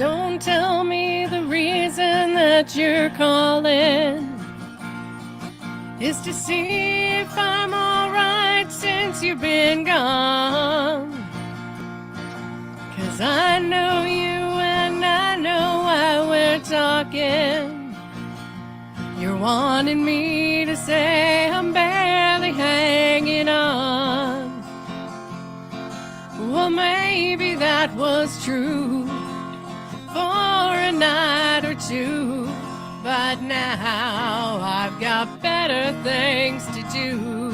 Don't tell me the reason that you're calling is to see if I'm alright since you've been gone. 'Cause I know you and I know why we're talking. You're wanting me to say I'm barely hanging on. Well, maybe that was true for a night or two, but now I've got better things to do.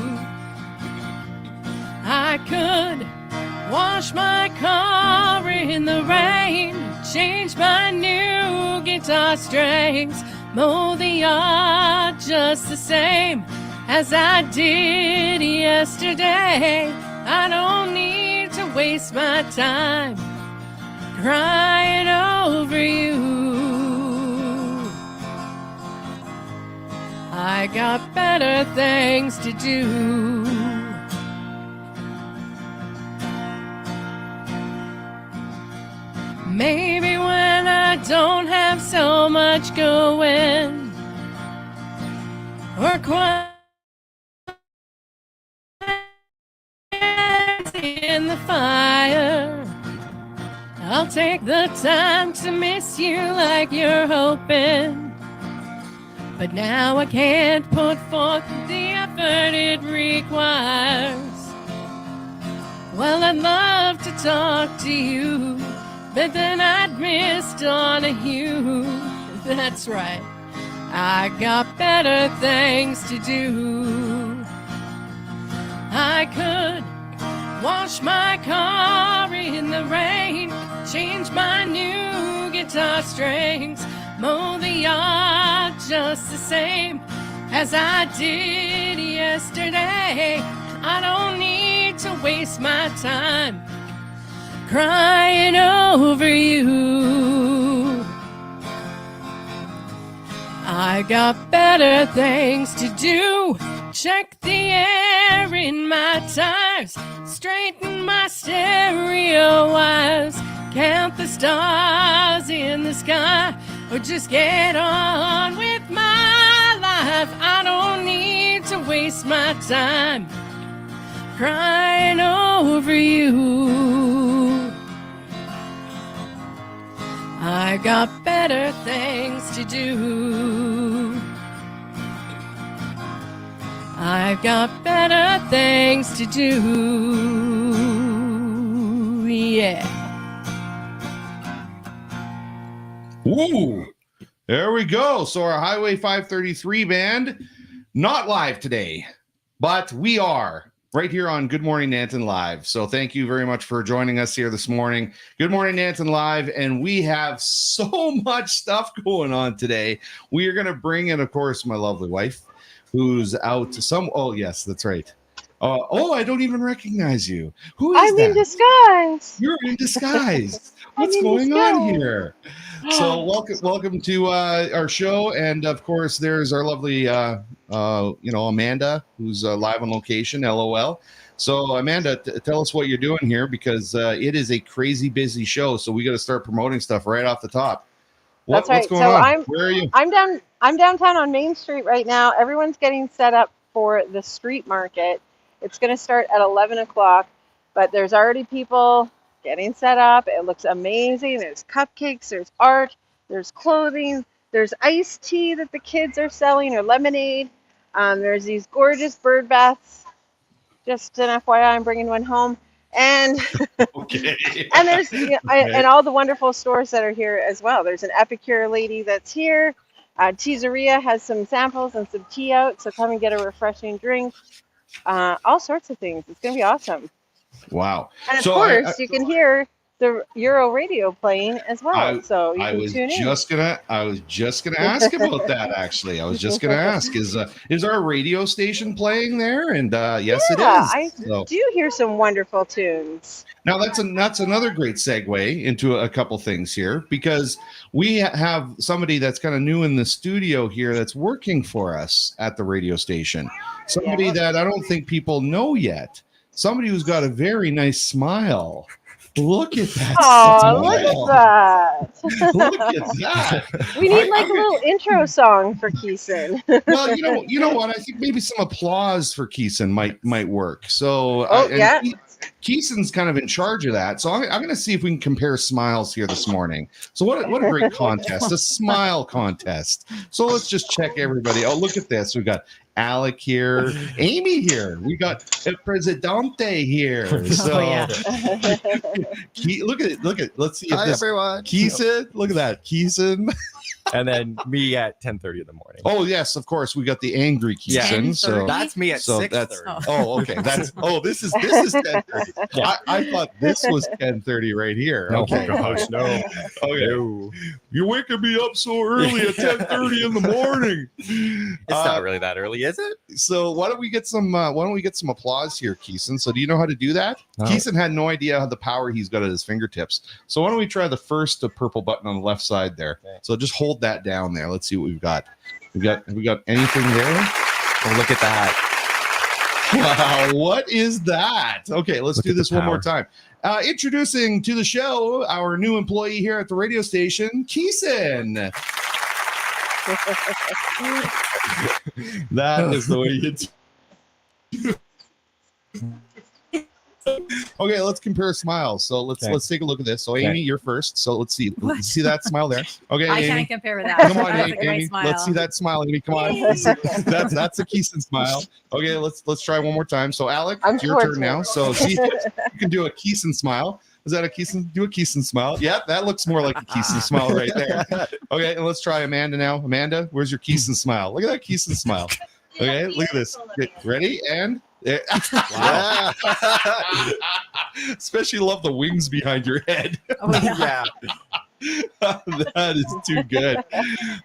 I could wash my car in the rain, change my new guitar strings, mow the yard just the same as I did yesterday. I don't need to waste my time crying over you. I got better things to do. Maybe when I don't have so much going, or quite in the fire, I'll take the time to miss you like you're hoping. But now I can't put forth the effort it requires. Well, I'd love to talk to you, but then I'd miss Donahue. That's right, I got better things to do. I could wash my car in the rain, change my new guitar strings, mow the yard just the same as I did yesterday. I don't need to waste my time crying over you. I got better things to do. Check the air in my tires, straighten my stereo wires, count the stars in the sky, or just get on with my life. I don't need to waste my time crying over you. I got better things to do. I've got better things to do. Yeah. Ooh, there we go. So our Highway 533 band, not live today, but we are right here on Good Morning Nanton Live. So thank you very much for joining us here this morning. Good Morning Nanton Live, and we have so much stuff going on today. We are going to bring in, of course, my lovely wife, who's out to some. Oh, yes, that's right. I don't even recognize you. Who is that? I'm in disguise. You're in disguise. What's going on here? So welcome to our show, and of course, there's our lovely, Amanda, who's live on location. LOL. So Amanda, tell us what you're doing here, because it is a crazy busy show. So we got to start promoting stuff right off the top. That's right. What's going on? Where are you? I'm downtown on Main Street right now. Everyone's getting set up for the street market. It's going to start at 11 o'clock, but there's already people getting set up. It looks amazing. There's cupcakes, there's art, there's clothing, there's iced tea that the kids are selling, or lemonade. There's these gorgeous bird baths. Just an FYI, I'm bringing one home. And Okay. and there's and all the wonderful stores that are here as well. There's an Epicure lady that's here. Teaseria has some samples and some tea out, so come and get a refreshing drink. All sorts of things. It's going to be awesome. Wow. And of course, you can hear the Euro radio playing as well. So you can tune in. I was just gonna ask about that, actually. I was just gonna ask, is our radio station playing there? And yes, it is. I do hear some wonderful tunes. Now that's another great segue into a couple things here, because we have somebody that's kind of new in the studio here that's working for us at the radio station. Somebody that I don't think people know yet. Somebody who's got a very nice smile. Look at that. Oh, look smile. at that. Look at that. We need like I'm a little intro song for Keeson. Well, you know what? I think maybe some applause for Keeson might work. So, Oh, yeah. Keeson's kind of in charge of that. So I'm going to see if we can compare smiles here this morning. So what a great contest, a smile contest. So let's just check everybody. Oh, look at this. We've got Alec here, Amy here. We got El Presidente here. So yeah. Look at it. Let's see if Hi, this everyone. Keeson. Look at that. Keeson. And then me at 10:30 in the morning. Oh, yes, of course. We got the angry Keeson. So That's me at So 6:30. that's okay. This is 10:30. Yeah. I thought this was 10:30 right here. No, Okay. gosh, no. Okay. No. You're waking me up so early at 10:30 in the morning. It's not really that early, is it? So why don't we get some applause here, Keeson? So do you know how to do that? No. Keeson had no idea how the power he's got at his fingertips. So why don't we try the first purple button on the left side there? Okay. So just hold that down there. Let's see what we've got. We got anything there? Oh, look at that. Wow, what is that? Okay, let's Look do at the this one more power. time. Introducing to the show our new employee here at the radio station, Keeson. That is the way you do. Okay, let's compare smiles. So let's take a look at this. So Okay. Amy, you're first. So let's see. What? See that smile there? Okay, I Amy. can't compare with that. Come on, That was a Amy. great Amy. smile. Let's see that smile, Amy. Come on. That's a Keeson smile. Okay, let's try one more time. So Alec, I'm it's your turn towards now. it. So see if you can do a Keeson smile. Is that a Keeson? Do a Keeson smile. Yeah, that looks more like a Keeson smile right there. Okay, and let's try Amanda now. Amanda, where's your Keeson smile? Look at that Keeson smile. Okay, look at this. Okay, ready? And there. Wow. Especially love the wings behind your head. Oh, yeah. Yeah. That is too good.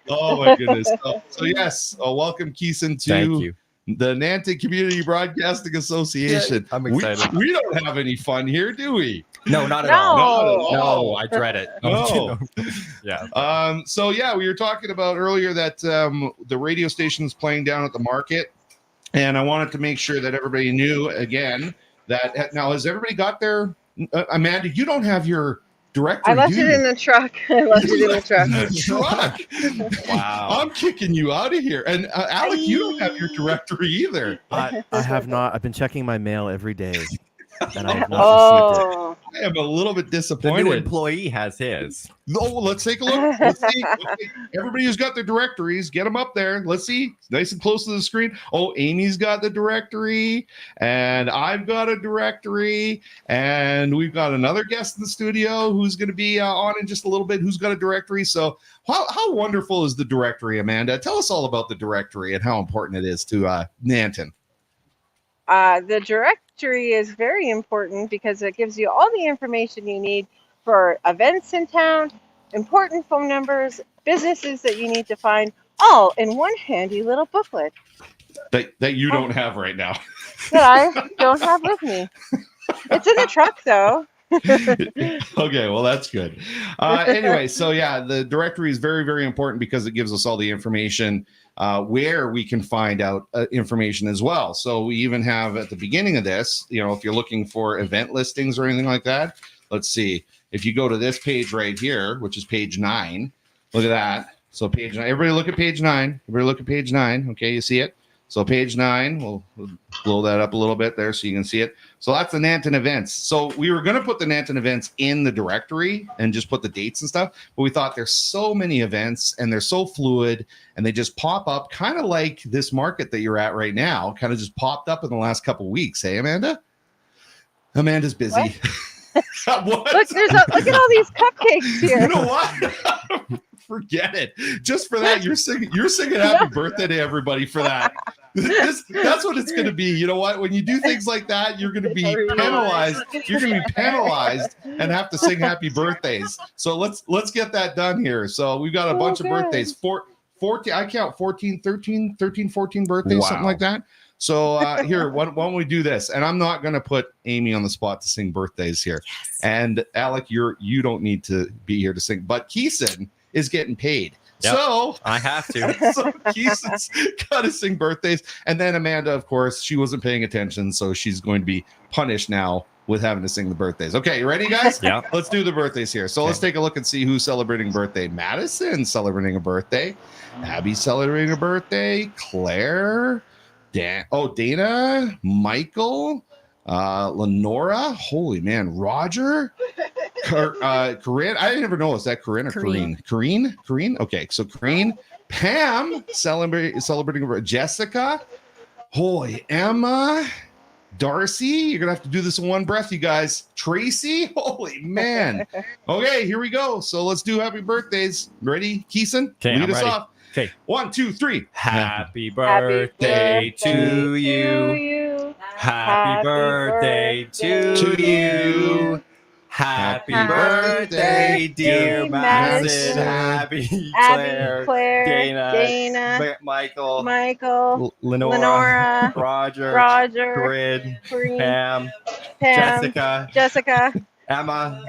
Oh my goodness. So yes, welcome Keeson to Thank you. the Nanton Community Broadcasting Association. I'm We- excited. We don't have any fun here, do we? No, not at No. all. Not at all. No, I dread it. No. Yeah. So yeah, we were talking about earlier that the radio station is playing down at the market, and I wanted to make sure that everybody knew again that now has everybody got their Amanda? You don't have your directory. I left do it you? in the truck. I left it in the truck. The truck. Wow. I'm kicking you out of here. And Alec, you don't have your directory either. I have not. I've been checking my mail every day, and I have not received it. Oh, I am a little bit The new disappointed. employee has his. Oh, let's take a look. Let's see. Everybody who's got their directories, get them up there. Let's see. Nice and close to the screen. Oh, Amy's got the directory, and I've got a directory, and we've got another guest in the studio who's going to be on in just a little bit. Who's got a directory? So, how wonderful is the directory, Amanda? Tell us all about the directory and how important it is to Nanton. the directory is very important because it gives you all the information you need for events in town, important phone numbers, businesses that you need to find, all in one handy little booklet That you don't have right now. that I don't have with me. It's in the truck, though. Okay, well, that's good. Anyway, so yeah, the directory is very, very important because it gives us all the information where we can find out information as well. So we even have at the beginning of this, if you're looking for event listings or anything like that, let's see. If you go to this page right here, which is page 9, look at that. So page 9, everybody look at page 9. Everybody look at page 9. Okay, you see it? So page 9, we'll blow that up a little bit there so you can see it. So that's the Nanton events. So we were going to put the Nanton events in the directory and just put the dates and stuff, but we thought there's so many events and they're so fluid and they just pop up kind of like this market that you're at right now, kind of just popped up in the last couple of weeks. Hey, Amanda? Amanda's busy. What? Look at all these cupcakes here. You know what? Forget it. Just for that, you're singing happy birthday to everybody for that. That's what it's going to be. You know what? When you do things like that, you're going to be penalized. You're going to be penalized and have to sing happy birthdays. So let's get that done here. So we've got a bunch of birthdays. 14, I count 14 birthdays, Wow. something like that. So here, why don't we do this? And I'm not going to put Amy on the spot to sing birthdays here. Yes. And Alec, you don't need to be here to sing, but Keeson is getting paid. Yep. So I have to. so Keeson's got to sing birthdays. And then Amanda, of course, she wasn't paying attention, so she's going to be punished now with having to sing the birthdays. Okay, you ready, guys? Yeah. Let's do the birthdays here. So let's take a look and see who's celebrating birthday. Madison celebrating a birthday. Abby celebrating a birthday. Claire. Dana. Michael. Lenora. Holy man. Roger. Corinne. I didn't ever know. Is that Corinne or Corrine? Corinne. Okay, so Corinne. Pam celebrating a birthday. Jessica. Holy Emma. Darcy, you're gonna have to do this in one breath, you guys. Tracy, holy man. Okay, here we go. So let's do happy birthdays. Ready, Keeson? Okay, lead I'm us ready. off. Okay. 1, 2, 3. Happy birthday to you. Happy birthday to you. Happy birthday, dear Madison. Happy Claire, Dana, Michael, Lenora, Roger, Corinne, Pam, Jessica, Emma,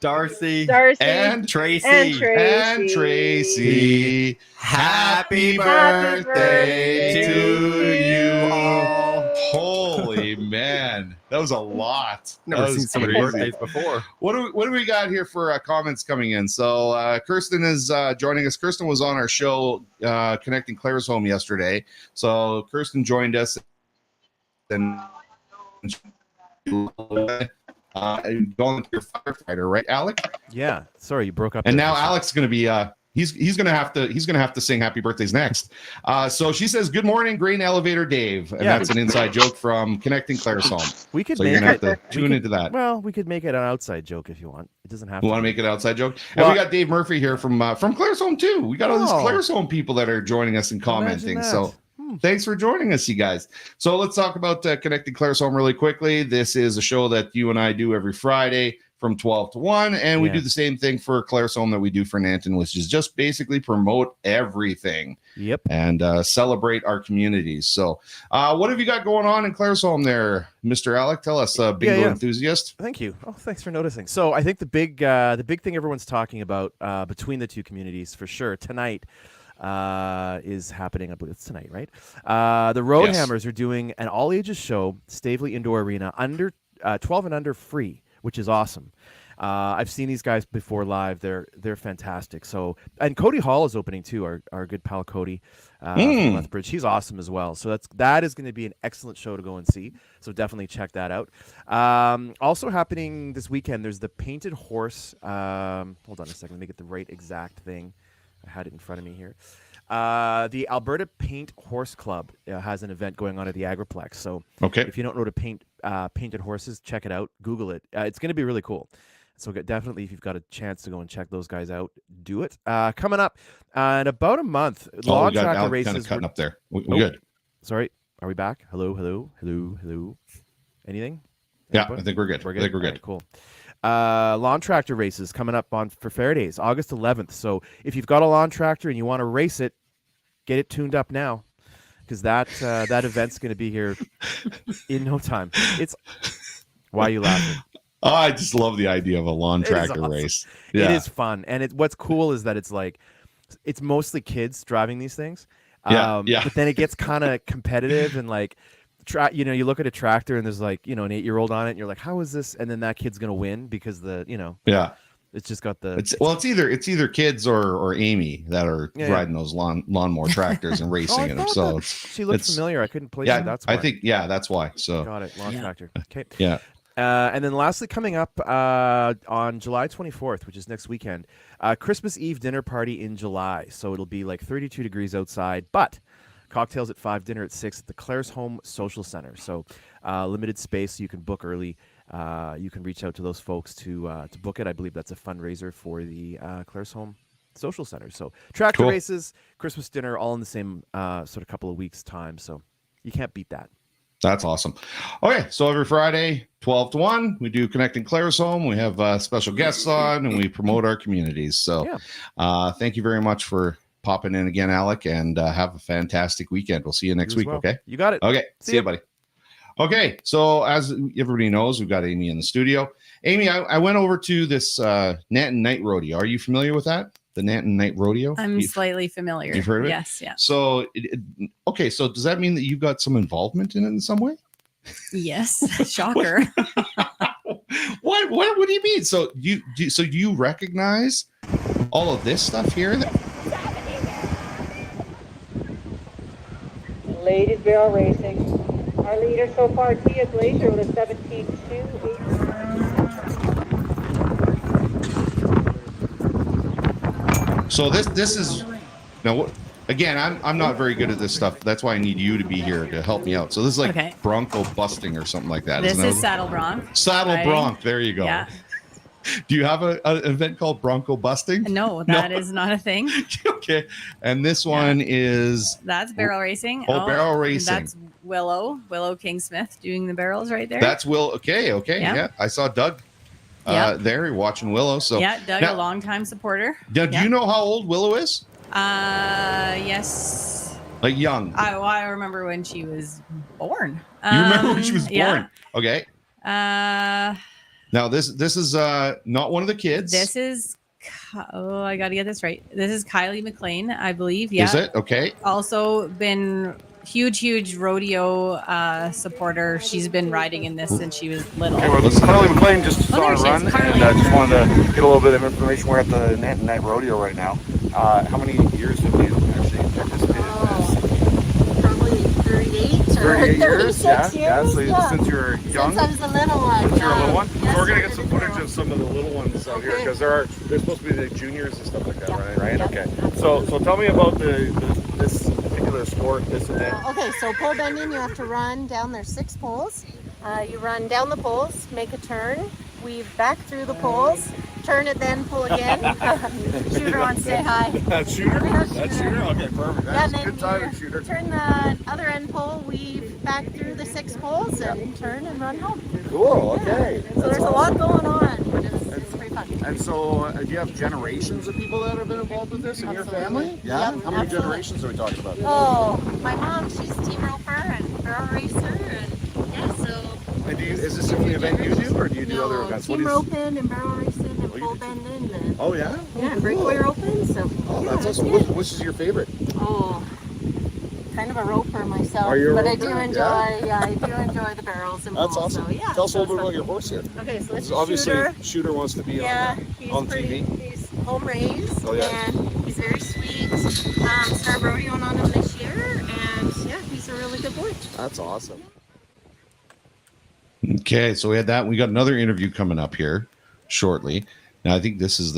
Darcy, and Tracy. Happy birthday to you all. Holy man, that was a lot. Never seen so many birthdays before. What do we got here for comments coming in? So Kirsten is joining us. Kirsten was on our show Connecting Claresholm yesterday. So Kirsten joined us and volunteer firefighter, right, Alec? Yeah. Sorry, you broke up. And there now for a second. Alec's going to be he's gonna have to sing happy birthdays next. So she says, "Good morning, Grain Elevator Dave," and that's an inside joke from Connecting Claresholm. We could So make you're gonna have it. to tune into that. Well, we could make it an outside joke if you want. It doesn't have You to. want to make it an outside joke? Well, and we got Dave Murphy here from Claresholm too. We got all these Oh. Claresholm people that are joining us and commenting. So thanks for joining us, you guys. So let's talk about Connecting Claresholm really quickly. This is a show that you and I do every Friday from 12 to 1, and we do the same thing for Claresholm that we do for Nanton, which is just basically promote everything. Yep. And celebrate our communities. So what have you got going on in Claresholm there, Mr. Alec? Tell us, bingo enthusiast. Thank you. Oh, thanks for noticing. So I think the big thing everyone's talking about between the two communities for sure tonight is happening. I believe it's tonight, right? The Roadhammers are doing an all ages show, Stavely Indoor Arena, under 12 and under free, which is awesome. I've seen these guys before live. They're fantastic. So, and Cody Hall is opening too. Our good pal Cody from Lethbridge. He's awesome as well. So that is going to be an excellent show to go and see. So definitely check that out. Also happening this weekend, there's the Painted Horse. Hold on a second. Let me get the right exact thing. I had it in front of me here. The Alberta Paint Horse Club has an event going on at the Agriplex. So if you don't know to paint painted horses, check it out. Google it. It's going to be really cool. So definitely, if you've got a chance to go and check those guys out, do it. Coming up in about a month, lawn tractor races. Kind of cutting up there. We good. Sorry, are we back? Hello. Anything? Yeah, Anybody? I think we're good. We're good. All right, cool. Lawn tractor races coming up for Fair Days, August 11th. So if you've got a lawn tractor and you want to race it, get it tuned up now, because that event's going to be here in no time. Why are you laughing? Oh, I just love the idea of a lawn tractor race. Yeah. It is fun, and what's cool is that it's mostly kids driving these things. Yeah. But then it gets kind of competitive and like. You look at a tractor and there's like, an 8-year-old on it and you're like, how is this? And then that kid's going to win because it's just got the, it's either kids or Amy that are riding those lawnmower tractors and racing in them. So she looks familiar. I couldn't place it. That's why. I think, that's why. So got it. Lawn tractor. Okay. Yeah. And then lastly, coming up on July 24th, which is next weekend, Christmas Eve dinner party in July. So it'll be like 32 degrees outside, but cocktails at 5, dinner at 6 at the Claresholm Social Center. So limited space, so you can book early. You can reach out to those folks to book it. I believe that's a fundraiser for the Claresholm Social Center. So tractor races, Christmas dinner, all in the same sort of couple of weeks' time. So you can't beat that. That's awesome. Okay, so every Friday, 12 to 1, we do Connecting Claresholm. We have special guests on, and we promote our communities. So thank you very much for popping in again, Alec, and have a fantastic weekend. We'll see you next week. Okay, you got it. Okay, see you, buddy. Okay, so as everybody knows, we've got Amy in the studio. Amy, I went over to this Nanton Night Rodeo. Are you familiar with that? The Nanton Night Rodeo? I'm slightly familiar. You've heard of it? Yes, yeah. So, so does that mean that you've got some involvement in it in some way? Yes, shocker. What do you mean? So do you recognize all of this stuff here? Ladies barrel racing. Our leader so far, Tia Glacier with a 17.2. So this is now. Again, I'm not very good at this stuff. That's why I need you to be here to help me out. So this is like bronco busting or something like that. This is saddle bronc. Saddle bronc. There you go. Yeah. Do you have an event called bronco busting? No, that is not a thing. Okay. And this one is that's barrel racing. Oh, barrel racing. That's Willow Kingsmith doing the barrels right there. That's Will. Okay. Yeah. I saw Doug there watching Willow. So yeah, Doug, a longtime supporter. Do you know how old Willow is? Yes. Like young. I remember when she was born. You remember when she was born? Yeah. Okay. Now this is not one of the kids. This is I got to get this right. This is Kylie McLean, I believe. Yeah. Is it? Okay. Also been huge rodeo supporter. She's been riding in this since she was little. Okay, well, Carly McLean just on a run, and just wanted to get a little bit of information. We're at the Nanton Night Rodeo right now. How many years have you actually participated in this? Probably 38 38 years, years. So since you were young? Since I was a little one. Since you were a little one? Yes, so we're going to get some footage of some of the little ones out here, because they're supposed to be the juniors and stuff like that, right? Okay. So tell me about this particular sport, this event. Okay, so pole bending, you have to run down. There's 6 poles. You run down the poles, make a turn, weave back through the poles, turn it, then pull again. Shooter wants to say hi. That's Shooter? That's Shooter? Okay, perfect. That's a good timing, Shooter. Turn the other end pole, weave back through the 6 poles, and turn and run home. Cool, okay. So there's a lot going on, but it's pretty fun. And so do you have generations of people that have been involved with this in your family? Yeah? Yep, How many generations are we talking about? Oh, my mom, she's team roper and barrel racer, and yeah, so. And is this the only event you do, or do you do other events? Team roping and barrel racing and pole bending. And, oh, yeah? Yeah, breakaway roping. So. Oh, yeah, that's awesome. Which is your favorite? Oh, kind of a roper myself. Are you a but roper? I do enjoy, I do enjoy the barrels and That's poles. awesome. So, yeah, Tell us a little bit fun. about your horse here. Okay, so this is obviously Shooter. Shooter wants to be He's on pretty, TV. He's home raised, Oh, yeah. and he's very sweet. Started rodeoing on him this year, and yeah, he's a really good boy. That's awesome. Okay, so we had that. We got another interview coming up here shortly. Now I think this is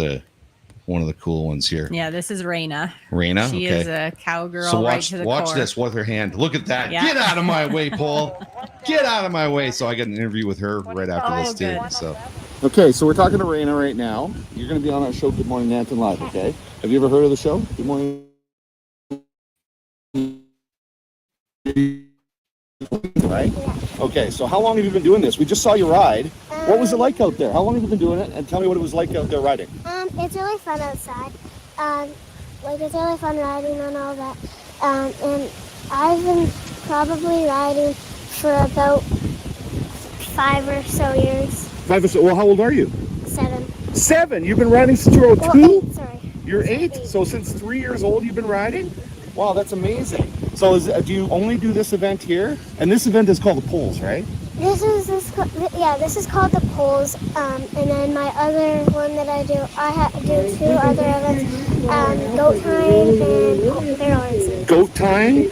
one of the cool ones here. Yeah, this is Raina. Raina, She okay. is a cowgirl So right to the watch core. this with her hand. Look at that. Yeah. Get out of my way, Paul. Get out of my way. So I got an interview with her right after this too. good. So Okay, so we're talking to Raina right now. You're going to be on our show, Good Morning Nanton Live, okay? Have you ever heard of the show, Good Morning? Right? Okay, so how long have you been doing this? We just saw you ride. What was it like out there? How long have you been doing it? And tell me what it was like out there riding. It's really fun outside. It's really fun riding and all that. And I've been probably riding for about 5 or so years. 5 or so. Well, how old are you? 7. 7. You've been riding since you were 2? Well, 8, sorry. You're 8? So since 3 years old, you've been riding? Wow, that's amazing. So do you only do this event here? And this event is called the Poles, right? This is called the poles. And then my other one that I do, do 2 other events. Goat tying and barrel racing. Goat tying?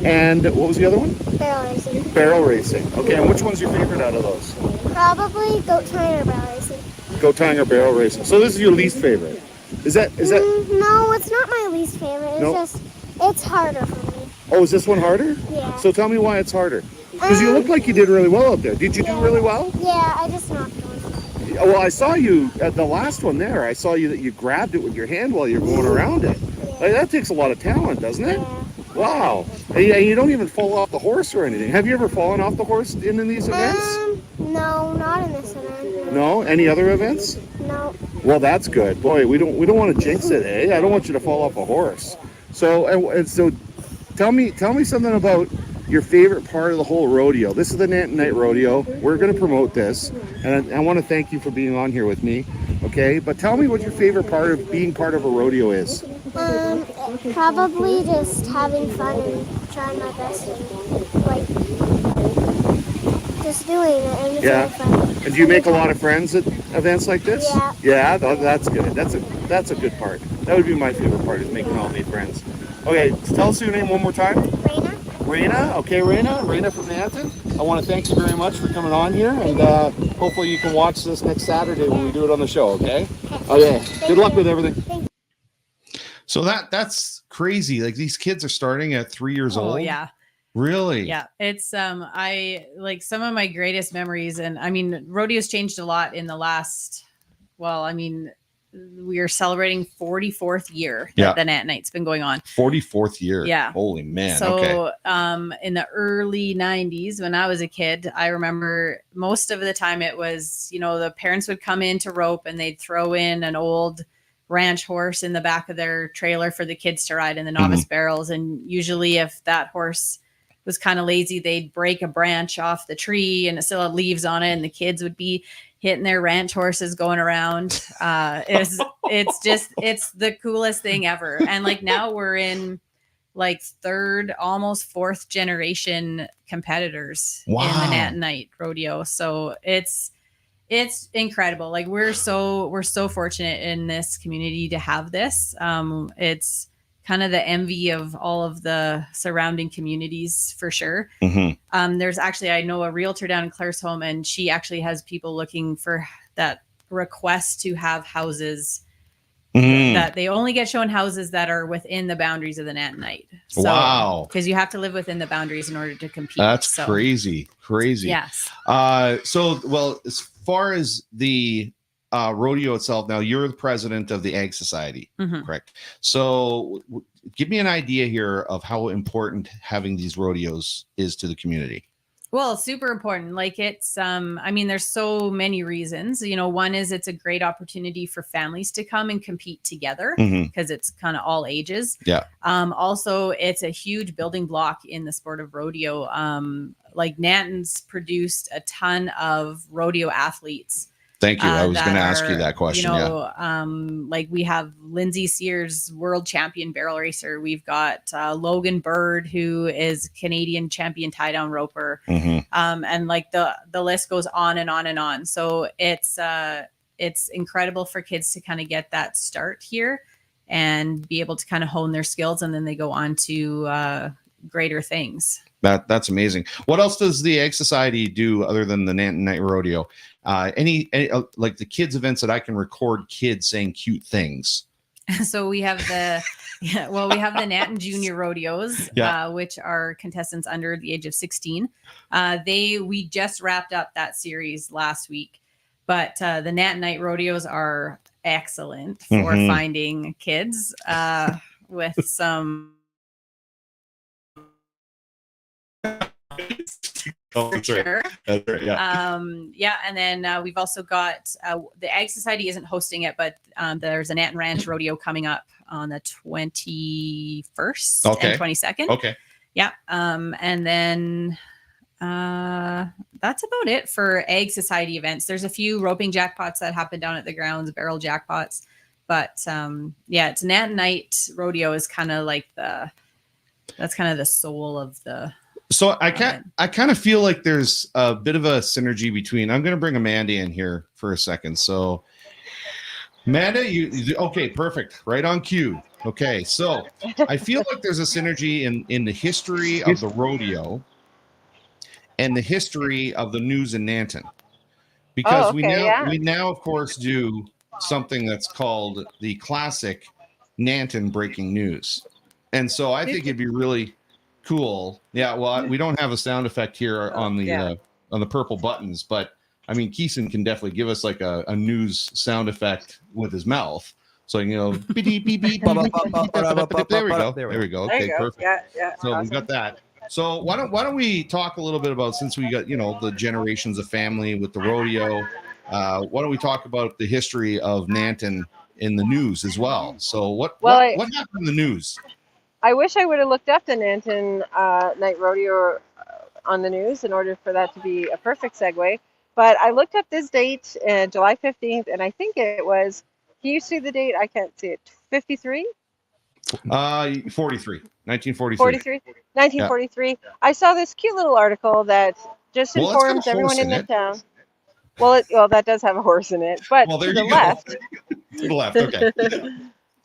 And what was the other one? Barrel racing. Barrel racing. Okay, and which one's your favorite out of those? Probably goat tying or barrel racing. Goat tying or barrel racing. So this is your least favorite. Is that? No, it's not my least favorite. It's it's harder for me. Oh, is this one harder? Yeah. So tell me why it's harder. Because you look like you did really well out there. Did you do really well? Yeah, I just knocked one. Well, I saw you at the last one there. I saw you that you grabbed it with your hand while you're going around it. Like, that takes a lot of talent, doesn't it? Yeah. Wow. And you don't even fall off the horse or anything. Have you ever fallen off the horse in these events? No, not in this event. No? Any other events? No. Well, that's good. Boy, we don't want to jinx it, eh? I don't want you to fall off a horse. So and so tell me something about your favorite part of the whole rodeo. This is the Nanton Night Rodeo. We're going to promote this, and I want to thank you for being on here with me. Okay, but tell me what your favorite part of being part of a rodeo is. Probably just having fun and trying my best and just doing it, and it's Yeah. really fun. And do you make a lot of friends at events like this? Yeah. Yeah, that's good. That's a good part. That would be my favorite part, is making all new friends. Okay, tell us your name one more time. Raina? Raina. Okay, Raina from Nanton. I want to thank you very much for coming on here, and hopefully you can watch this next Saturday when we do it on the show, okay? Okay. Good luck with everything. So that's crazy. Like, these kids are starting at 3 years old. Oh yeah. Really? Yeah, it's I like some of my greatest memories, and I mean, rodeo's changed a lot in the last. Well, I mean, we are celebrating 44th year that the Nat Night's been going on. 44th year. Yeah. Holy man. So, in the early 90s, when I was a kid, I remember most of the time it was, you know, the parents would come in to rope and they'd throw in an old ranch horse in the back of their trailer for the kids to ride in the novice barrels, and usually if that horse was kind of lazy, they'd break a branch off the tree and it still had leaves on it, and the kids would be hitting their ranch horses going around. It's the coolest thing ever. And like now we're in like third, almost fourth generation competitors in the Nat Night rodeo. So it's incredible. Like we're so fortunate in this community to have this. It's kind of the envy of all of the surrounding communities for sure. There's actually, I know a realtor down in Claresholm, and she actually has people looking for that request to have houses that they only get shown houses that are within the boundaries of the Nat Night. So, wow. Because you have to live within the boundaries in order to compete. That's crazy. Yes. So, well, as far as the rodeo itself, now you're the president of the Ag Society, correct? So give me an idea here of how important having these rodeos is to the community. Well, it's super important. Like it's, I mean, there's so many reasons, you know, one is it's a great opportunity for families to come and compete together because it's kind of all ages. Yeah. Also, it's a huge building block in the sport of rodeo. Like Nanton's produced a ton of rodeo athletes. Thank you. I was going to ask you that question. You know, like we have Lindsay Sears, world champion barrel racer. We've got Logan Bird, who is Canadian champion tie down roper. And like the list goes on and on and on. So it's incredible for kids to kind of get that start here and be able to kind of hone their skills, and then they go on to greater things. That's amazing. What else does the Ag Society do other than the Nanton Night Rodeo? Any like the kids events that I can record kids saying cute things? So we have we have the Nanton Junior Rodeos, which are contestants under the age of 16. We just wrapped up that series last week, but the Nanton Night Rodeos are excellent for finding kids with some. Sure. That's right, yeah. And then we've also got the Ag Society isn't hosting it, but there's a Nanton Ranch Rodeo coming up on the 21st and 22nd. Okay. Yeah. And then that's about it for Ag Society events. There's a few roping jackpots that happen down at the grounds, barrel jackpots, but it's Nanton Night Rodeo is kind of like that's kind of the soul of the. So I kind of feel like there's a bit of a synergy between. I'm going to bring Amanda in here for a second. So, Amanda, you okay? Perfect. Right on cue. Okay, so I feel like there's a synergy in the history of the rodeo and the history of the news in Nanton, because we now of course do something that's called the classic Nanton breaking news, and so I think it'd be really cool. Yeah, well, we don't have a sound effect here on the purple buttons, but I mean, Keeson can definitely give us like a news sound effect with his mouth. So, you know, beep, beep, beep, there we go. There we go. Okay, perfect. Yeah. So we've got that. So why don't we talk a little bit about, since we got, you know, the generations of family with the rodeo, why don't we talk about the history of Nanton in the news as well? So what happened in the news? I wish I would have looked up the Nanton Night Rodeo on the news in order for that to be a perfect segue. But I looked up this date, July 15th, and I think it was, can you see the date? I can't see it. 53? 1943. 1943. I saw this cute little article that just Well, it's got a informs everyone horse in in the it. town. Well, that does have a horse in it, but Well, there to the you go. left, To the left. Okay.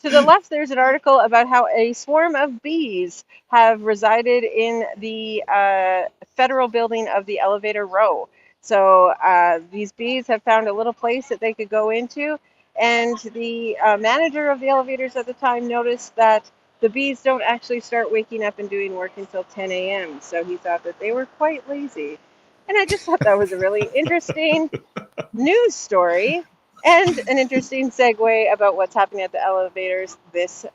to the left, there's an article about how a swarm of bees have resided in the federal building of the elevator row. So these bees have found a little place that they could go into, and the manager of the elevators at the time noticed that the bees don't actually start waking up and doing work until 10 a.m. So he thought that they were quite lazy. And I just thought that was a really interesting news story and an interesting segue about what's happening at the elevators this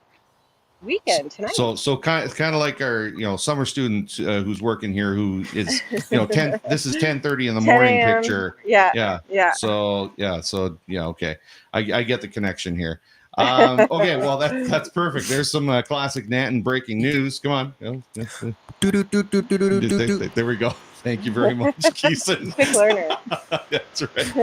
weekend tonight. So it's kind of like our summer student who's working here who is 10. This is 10:30 in the 10 morning a.m. picture. Yeah. So okay. I get the connection here. Okay, well that's perfect. There's some classic Nanton breaking news. Come on. There we go. Thank you very much, Keeson. Quick learner. That's right.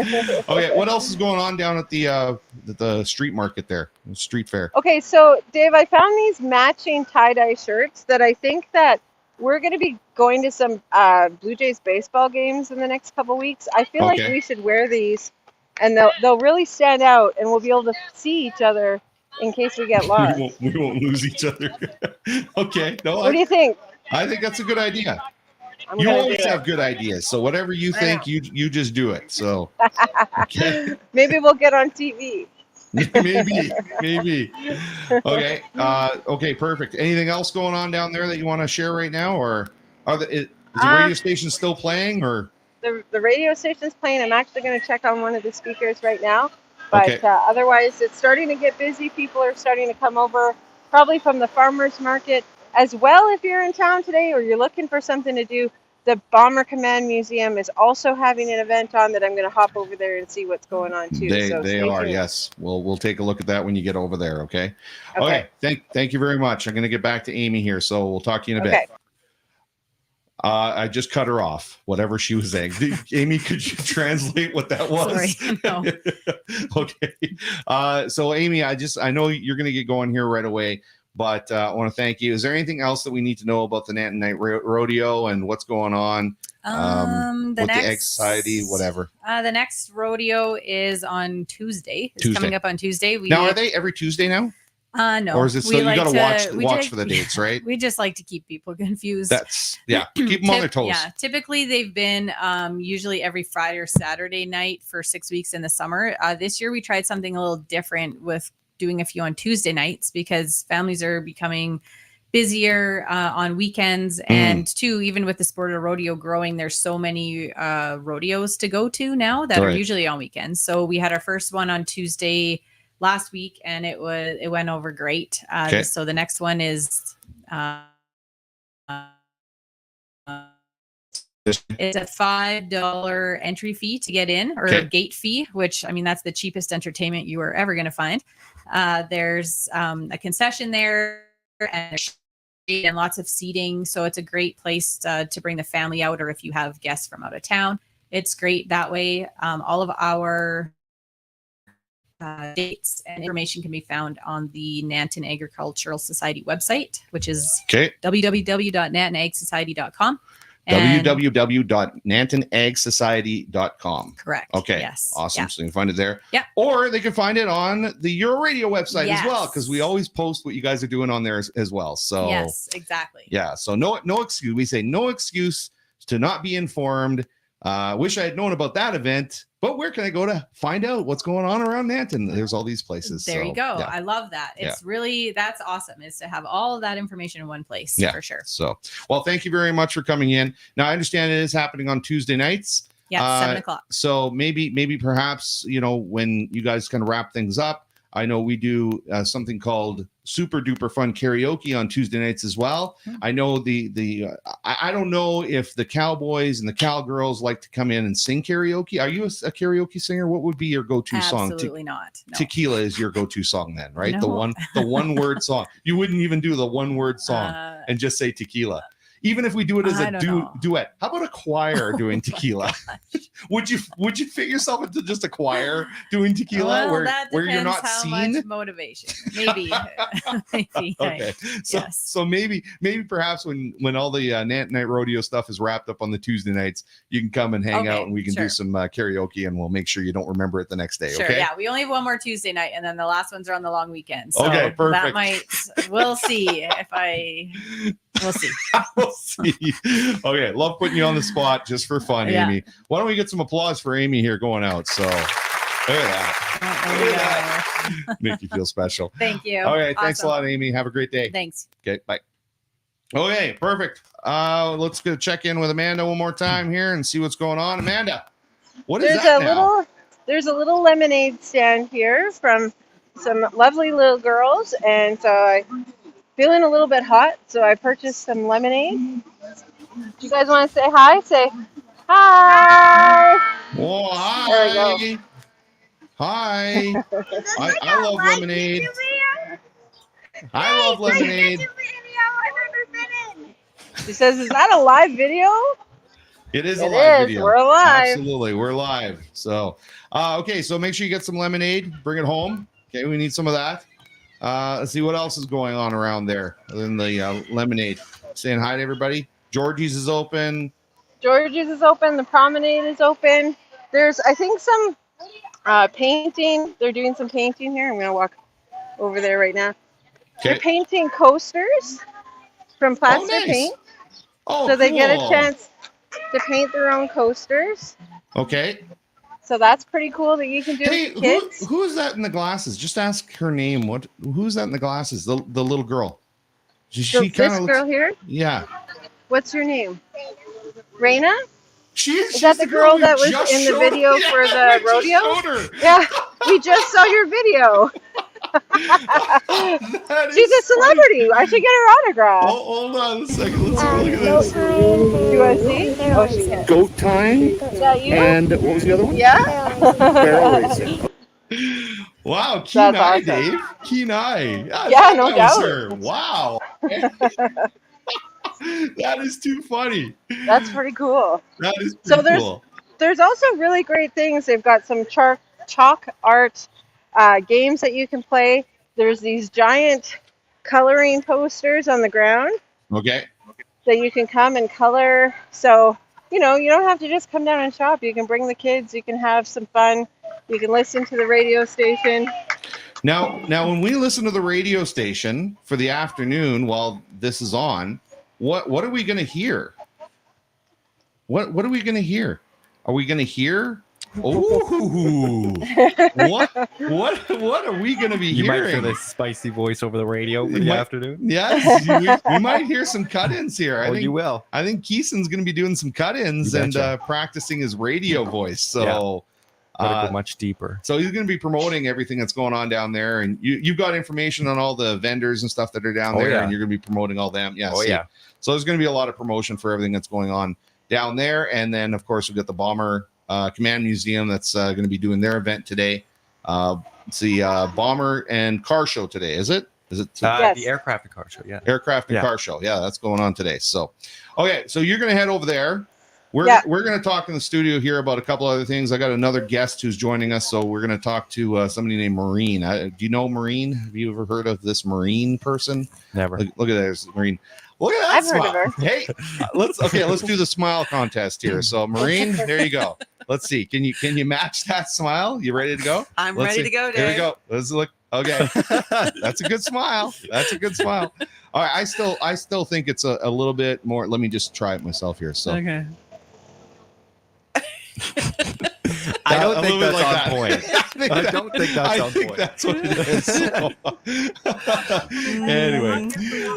Okay, what else is going on down at the street market there, the street fair? Okay, so Dave, I found these matching tie-dye shirts that I think that we're going to be going to some Blue Jays baseball games in the next couple weeks. I feel like we should wear these, and they'll really stand out, and we'll be able to see each other in case we get lost. We won't lose each other. Okay. No. What do you think? I think that's a good idea. You always have good ideas, so whatever you think, you just do it. So okay. Maybe we'll get on TV. maybe. Okay. Okay. Perfect. Anything else going on down there that you want to share right now, or is the radio station still playing, or the radio station's playing? I'm actually going to check on one of the speakers right now, but otherwise, it's starting to get busy. People are starting to come over, probably from the farmers market as well. If you're in town today or you're looking for something to do, the Bomber Command Museum is also having an event on that I'm going to hop over there and see what's going on too. They are, yes. We'll take a look at that when you get over there. Okay. Thank you very much. I'm going to get back to Amy here, so we'll talk to you in a bit. I just cut her off, whatever she was saying. Amy, could you translate what that was? Sorry, no. Okay. So Amy, I know you're going to get going here right away, but I want to thank you. Is there anything else that we need to know about the Nanton Night Rodeo and what's going on with the Egg Society, whatever? The next rodeo is on Tuesday. It's coming up on Tuesday. Now, are they every Tuesday now? No. Or is it still, you got to watch for the dates, right? We just like to keep people confused. Keep them on their toes. Yeah, typically they've been usually every Friday or Saturday night for 6 weeks in the summer. This year we tried something a little different with doing a few on Tuesday nights because families are becoming busier on weekends. And two, even with the sport of rodeo growing, there's so many rodeos to go to now that are usually on weekends. So we had our first one on Tuesday last week, and it went over great. So the next one is it's a $5 entry fee to get in, or a gate fee, which I mean that's the cheapest entertainment you are ever going to find. There's a concession there and lots of seating, so it's a great place to bring the family out, or if you have guests from out of town, it's great that way. All of our dates and information can be found on the Nanton Agricultural Society website, which is www.nantonagsociety.com. www.nantonagsociety.com. Correct. Okay. Yes. Awesome. Yeah. So you can find it there. Yeah. Or they can find it on the Euro Radio website as well, because we always post what you guys are doing on there as well. So yes, exactly. Yeah. So no excuse. We say no excuse to not be informed. Wish I had known about that event, but where can I go to find out what's going on around Nanton? There's all these places. There you go. Yeah. I love that. It's really, that's awesome, is to have all of that information in one place. Yeah, for sure. So, well, thank you very much for coming in. Now, I understand it is happening on Tuesday nights. Yeah, 7 o'clock. So maybe perhaps, when you guys kind of wrap things up, I know we do something called super duper fun karaoke on Tuesday nights as well. Mm-hmm. I know I don't know if the cowboys and the cowgirls like to come in and sing karaoke. Are you a karaoke singer? What would be your go-to song? Absolutely not. No. Tequila is your go-to song then, right? No. The one word song. You wouldn't even do the one word song and just say tequila. Even if we do it as I a don't know. duet, how about a choir doing tequila? Would you fit yourself into just a choir doing tequila Well, where that you're depends not how seen? much motivation. Maybe. Maybe. Okay, Yes. so maybe perhaps when all the Nanton Night Rodeo stuff is wrapped up on the Tuesday nights, you can come and hang out and we can do some karaoke, and we'll make sure you don't remember it the next day. Sure. Okay. Yeah. We only have one more Tuesday night, and then the last ones are on the long weekend. So Okay, perfect. that might. We'll see We'll see. We'll see. Okay, love putting you on the spot just for fun, Yeah. Amy. Why don't we get some applause for Amy here going out? So look at that. Oh, there you go. Make you feel special. Thank you. Okay, thanks a Awesome. lot, Amy. Have a great day. Thanks. Okay, bye. Okay, perfect. Let's go check in with Amanda one more time here and see what's going on. Amanda, what is that now? There's a little lemonade stand here from some lovely little girls, and so I'm feeling a little bit hot, so I purchased some lemonade. Do you guys want to say hi? Say hi. Oh, hi. There we go. Hi. I love lemonade. I love lemonade. She says, "Is that a live video?" It is a It live is. video. We're live. Absolutely, we're live. So, okay, so make sure you get some lemonade. Bring it home. Okay, we need some of that. Let's see what else is going on around there other than the lemonade. Saying hi to everybody. Georgie's is open. Georgie's is open. The promenade is open. There's, I think, some painting. They're doing some painting here. I'm going to walk over there right now. Okay. They're painting coasters from plaster nice. paint. Oh, so they get a cool. chance to paint their own coasters. Okay. So that's pretty cool that you can do Hey, with kids. who is that in the glasses? Just ask her name. Who's that in the glasses? The little girl. She This kind of girl here? Yeah. What's her name? Raina? She's that the girl who that was just in the showed- video Yeah, for we the just rodeo? showed her. Yeah, we just saw your video. That She's a is celebrity. I should get her autograph. Oh, hold on a second. Let's look at this. Do you want to see? Oh, she's here. Goat tying. Is that you? And what was the other one? Yeah. Barrel racing. Wow, keen That's eye, awesome. Dave. Keen eye. Yeah, no that was doubt. her. Wow. That is too funny. That's pretty cool. That is So pretty cool. there's also really great things. They've got some chalk art games that you can play. There's these giant coloring posters on the ground Okay. that you can come and color. So, you don't have to just come down and shop. You can bring the kids. You can have some fun. You can listen to the radio station. Now, when we listen to the radio station for the afternoon while this is on, what are we going to hear? What are we going to hear? Are we going to hear? Oh, what are we going to be You hearing? might hear this spicy voice over the radio for the afternoon. Yes, we might hear some cut-ins here. You will. I think Keeson's going to be doing some cut-ins You and betcha. practicing his radio voice. So. Gotta go much deeper. So he's going to be promoting everything that's going on down there, and you've got information on all the vendors and stuff that are down there, yeah. and you're going to be promoting all them. Yeah. Oh, yeah. So there's going to be a lot of promotion for everything that's going on down there, and then of course we've got the Bomber Command Museum that's going to be doing their event today. It's the Bomber and Car Show today, is it? Is it Yes. The aircraft and car show? Yeah. Aircraft and Yeah. Car Show? Yeah, that's going on today. So, okay, so you're going to head over there. We're going to talk in the studio here about a couple other things. I got another guest who's joining us, so we're going to talk to somebody named Maureen. Do you know Maureen? Have you ever heard of this Maureen person? Never. Look at this, Maureen. Look at that I've smile. heard of her. Hey, let's do the smile contest here. So, Maureen, there you go. Let's see. Can you match that smile? You ready to go? I'm Let's ready see. to go, Here we Dave. go. Let's look. Okay, that's a good smile. That's a good smile. All right, I still think it's a little bit more. Let me just try it myself here. So. Okay. I don't A think little bit that's like on that. point. I don't think that's on point. That's what it is. So, anyway,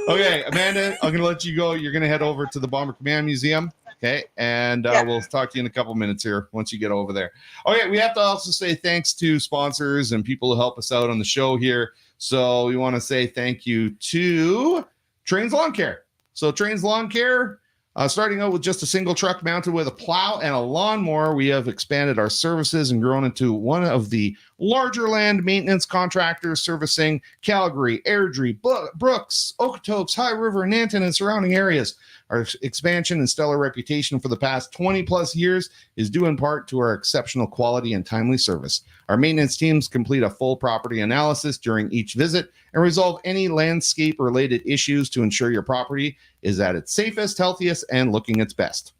okay, Amanda, I'm gonna let you go. You're gonna head over to the Bomber Command Museum, okay? And we'll talk to you in a couple minutes here once you get over there. Okay, we have to also say thanks to sponsors and people who help us out on the show here. So we want to say thank you to Trains Lawn Care. So Trains Lawn Care. Starting out with just a single truck mounted with a plow and a lawnmower, we have expanded our services and grown into one of the larger land maintenance contractors servicing Calgary, Airdrie, Brooks, Okotoks, High River, Nanton, and surrounding areas. Our expansion and stellar reputation for the past 20 plus years is due in part to our exceptional quality and timely service. Our maintenance teams complete a full property analysis during each visit and resolve any landscape related issues to ensure your property is at its safest, healthiest, and looking its best.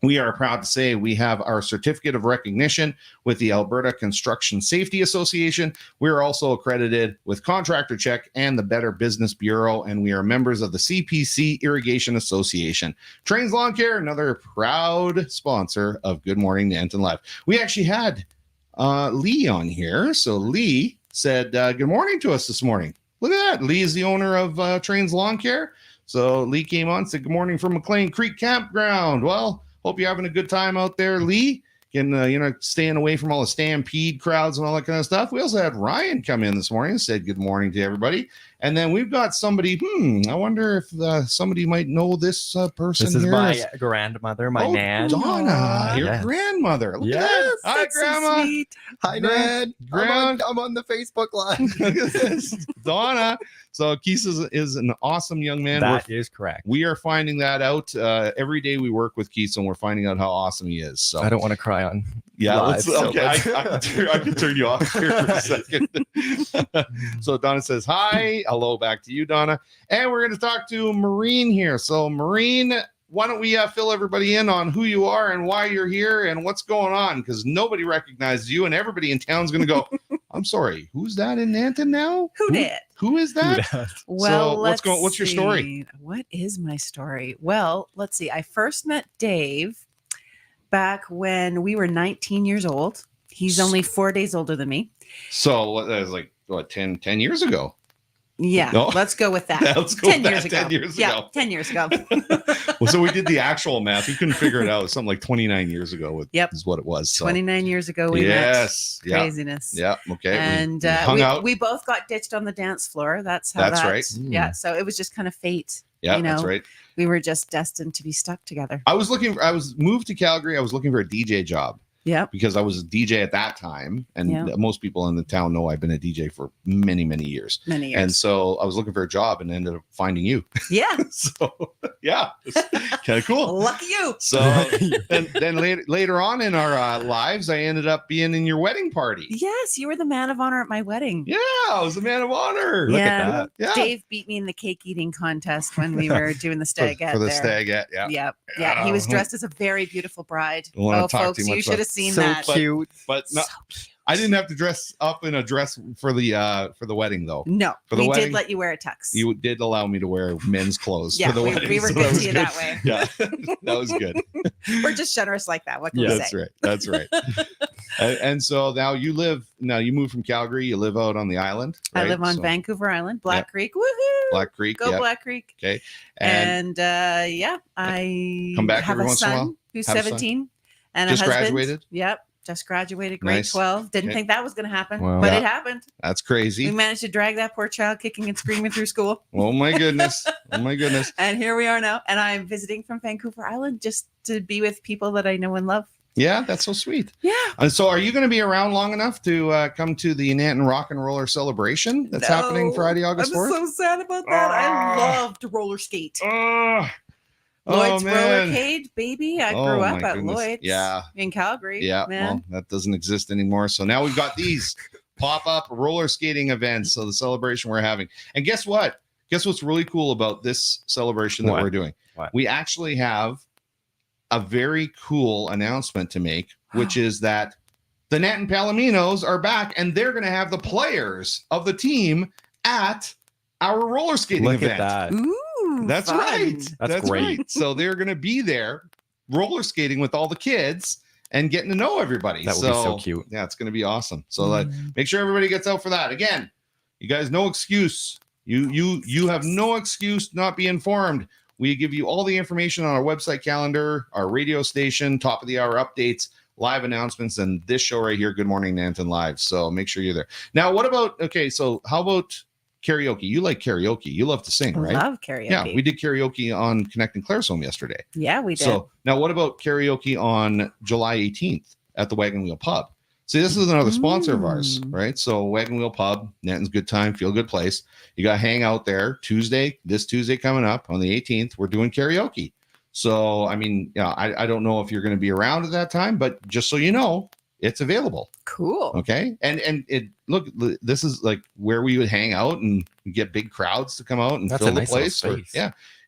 We are proud to say we have our certificate of recognition with the Alberta Construction Safety Association. We are also accredited with Contractor Check and the Better Business Bureau, and we are members of the CPC Irrigation Association. Trains Lawn Care, another proud sponsor of Good Morning Nanton Live. We actually had Lee on here. So Lee said good morning to us this morning. Look at that. Lee is the owner of Trains Lawn Care. So Lee came on and said good morning from McLean Creek Campground. Well, hope you're having a good time out there, Lee. And, staying away from all the stampede crowds and all that kind of stuff. We also had Ryan come in this morning and said good morning to everybody. And then we've got somebody, I wonder if somebody might know this person This is here. my grandmother, my Nan. Donna, your grandmother. Look at that. Hi, Grandma. So sweet. Hi, Nan. I'm on the Facebook Live. Look at this. Donna. So Keith is an awesome young man. That is correct. We are finding that out every day we work with Keith, and we're finding out how awesome he is. So I don't want to cry on. Yeah, live, okay. I can turn you off here for a second. So Donna says hi. Hello back to you, Donna. And we're going to talk to Maureen here. So Maureen, why don't we fill everybody in on who you are and why you're here and what's going on? Because nobody recognizes you, and everybody in town's going to go, I'm sorry, who's that in Nanton now? Who is that? Well, so what's your story? What is my story? Well, let's see. I first met Dave back when we were 19 years old. He's only 4 days older than me. So that was like, 10 years ago? Yeah, No? Let's go with that. Let's go 10 with years that, ago. 10 years Yeah, ago. 10 years ago. Well, so we did the actual math. He couldn't figure it out. It was something like 29 years ago. Is what it was. So. 29 years ago we met. Yeah. Craziness. Yeah. Okay. And we hung out. we both got ditched on the dance floor. That's how That's right. Yeah. So it was just kind of fate. Yeah, that's right. We were just destined to be stuck together. I was moved to Calgary. I was looking for a DJ job. Yeah. Because I was a DJ at that time. And most people in the town know I've been a DJ for many, many years. Many years. And so I was looking for a job and ended up finding you. Yeah. So yeah, it's kind of cool. Lucky you. So then later on in our lives, I ended up being in your wedding party. Yes, you were the man of honor at my wedding. Yeah, I was the man of honor. Look at that. Yeah. Dave beat me in the cake eating contest when we were doing the stagette. for the there. stagette. Yeah. Yeah. He was dressed as a very beautiful bride. Don't wanna Oh, talk folks, too you much should about- have seen So that. cute. But no, So cute. I didn't have to dress up in a dress for the wedding though. No, For the we wedding, did let you wear a tux. You did allow me to wear men's clothes Yeah, for the we- wedding. we were so good that to was you that way. Yeah, that was good. We're just generous like that. What can we That's say? right. That's right. and so now you moved from Calgary. You live out on the island. I right? live on So, Vancouver Island, Black Creek. Woohoo! Black Creek. Go yeah. Black Creek. Okay. And I Come back have every a once in a son while? who's Have a son? 17 and Just a husband. graduated? Yep. Just graduated grade Nice. 12. Didn't Okay. think that was going to happen, Wow. but Yeah. it happened. That's We crazy. managed to drag that poor child kicking and screaming through school. Oh my goodness. Oh my goodness. And here we are now. And I'm visiting from Vancouver Island just to be with people that I know and love. Yeah, that's so sweet. Yeah. And so, are you going to be around long enough to come to the Nanton Rock and Roller celebration that's happening No, Friday, August I'm 4th? so sad about that. I Ah. love to roller skate. Oh, Lloyd's man. Rollercade, baby. I Oh, grew up my at goodness. Lloyd's. Yeah. In Calgary. Yeah, Man. well, that doesn't exist anymore. So now we've got these pop-up roller skating events. So the celebration we're having. And guess what? Guess what's really cool about this celebration that What? we're doing? What? We actually have a very cool announcement to make, which is that the Nanton Palominos are back and they're going to have the players of the team at our roller skating Look event. at that. Ooh. That's fun. right. That's great. right. So they're going to be there roller skating with all the kids and getting to know everybody. That would be so cute. Yeah, it's going to be awesome. So make sure everybody gets out for that. Again, you guys, no excuse. You have no excuse to not be informed. We give you all the information on our website calendar, our radio station, top of the hour updates, live announcements, and this show right here, Good Morning Nanton Live. So make sure you're there. Now, what about, so how about karaoke? You like karaoke. You love to sing, right? Love karaoke. Yeah, we did karaoke on Connecting Claresholm yesterday. Yeah, we did. So now what about karaoke on July 18th at the Wagon Wheel Pub? See, this is another sponsor of ours, right? So Wagon Wheel Pub, Nanton's good time, feel good place. You got to hang out there this Tuesday coming up on the 18th. We're doing karaoke. So, I mean, yeah, I don't know if you're going to be around at that time, but just so you know, it's available. Cool. Okay. And it look, this is like where we would hang out and get big crowds to come out and fill the place.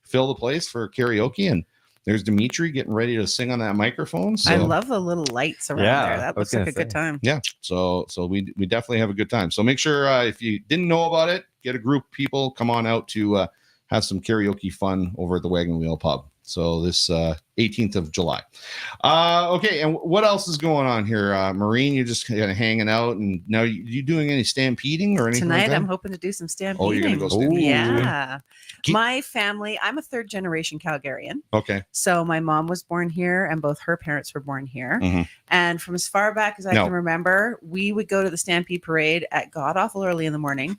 Fill the place for karaoke. And there's Dimitri getting ready to sing on that microphone. So I love the little lights around there. That looks like a good time. Yeah. So we definitely have a good time. So make sure if you didn't know about it, get a group of people, come on out to have some karaoke fun over at the Wagon Wheel Pub. So this 18th of July. Okay, and what else is going on here? Maureen, you're just kind of hanging out, and now you doing any stampeding or anything? Tonight, like that? I'm hoping to do some stampeding. Oh, you're gonna go stampeding? Yeah. My family, I'm a third generation Calgarian. Okay. So my mom was born here, and both her parents were born here. Mm-hmm. And from as far back as I can remember, we would go to the Stampede Parade at god awful early in the morning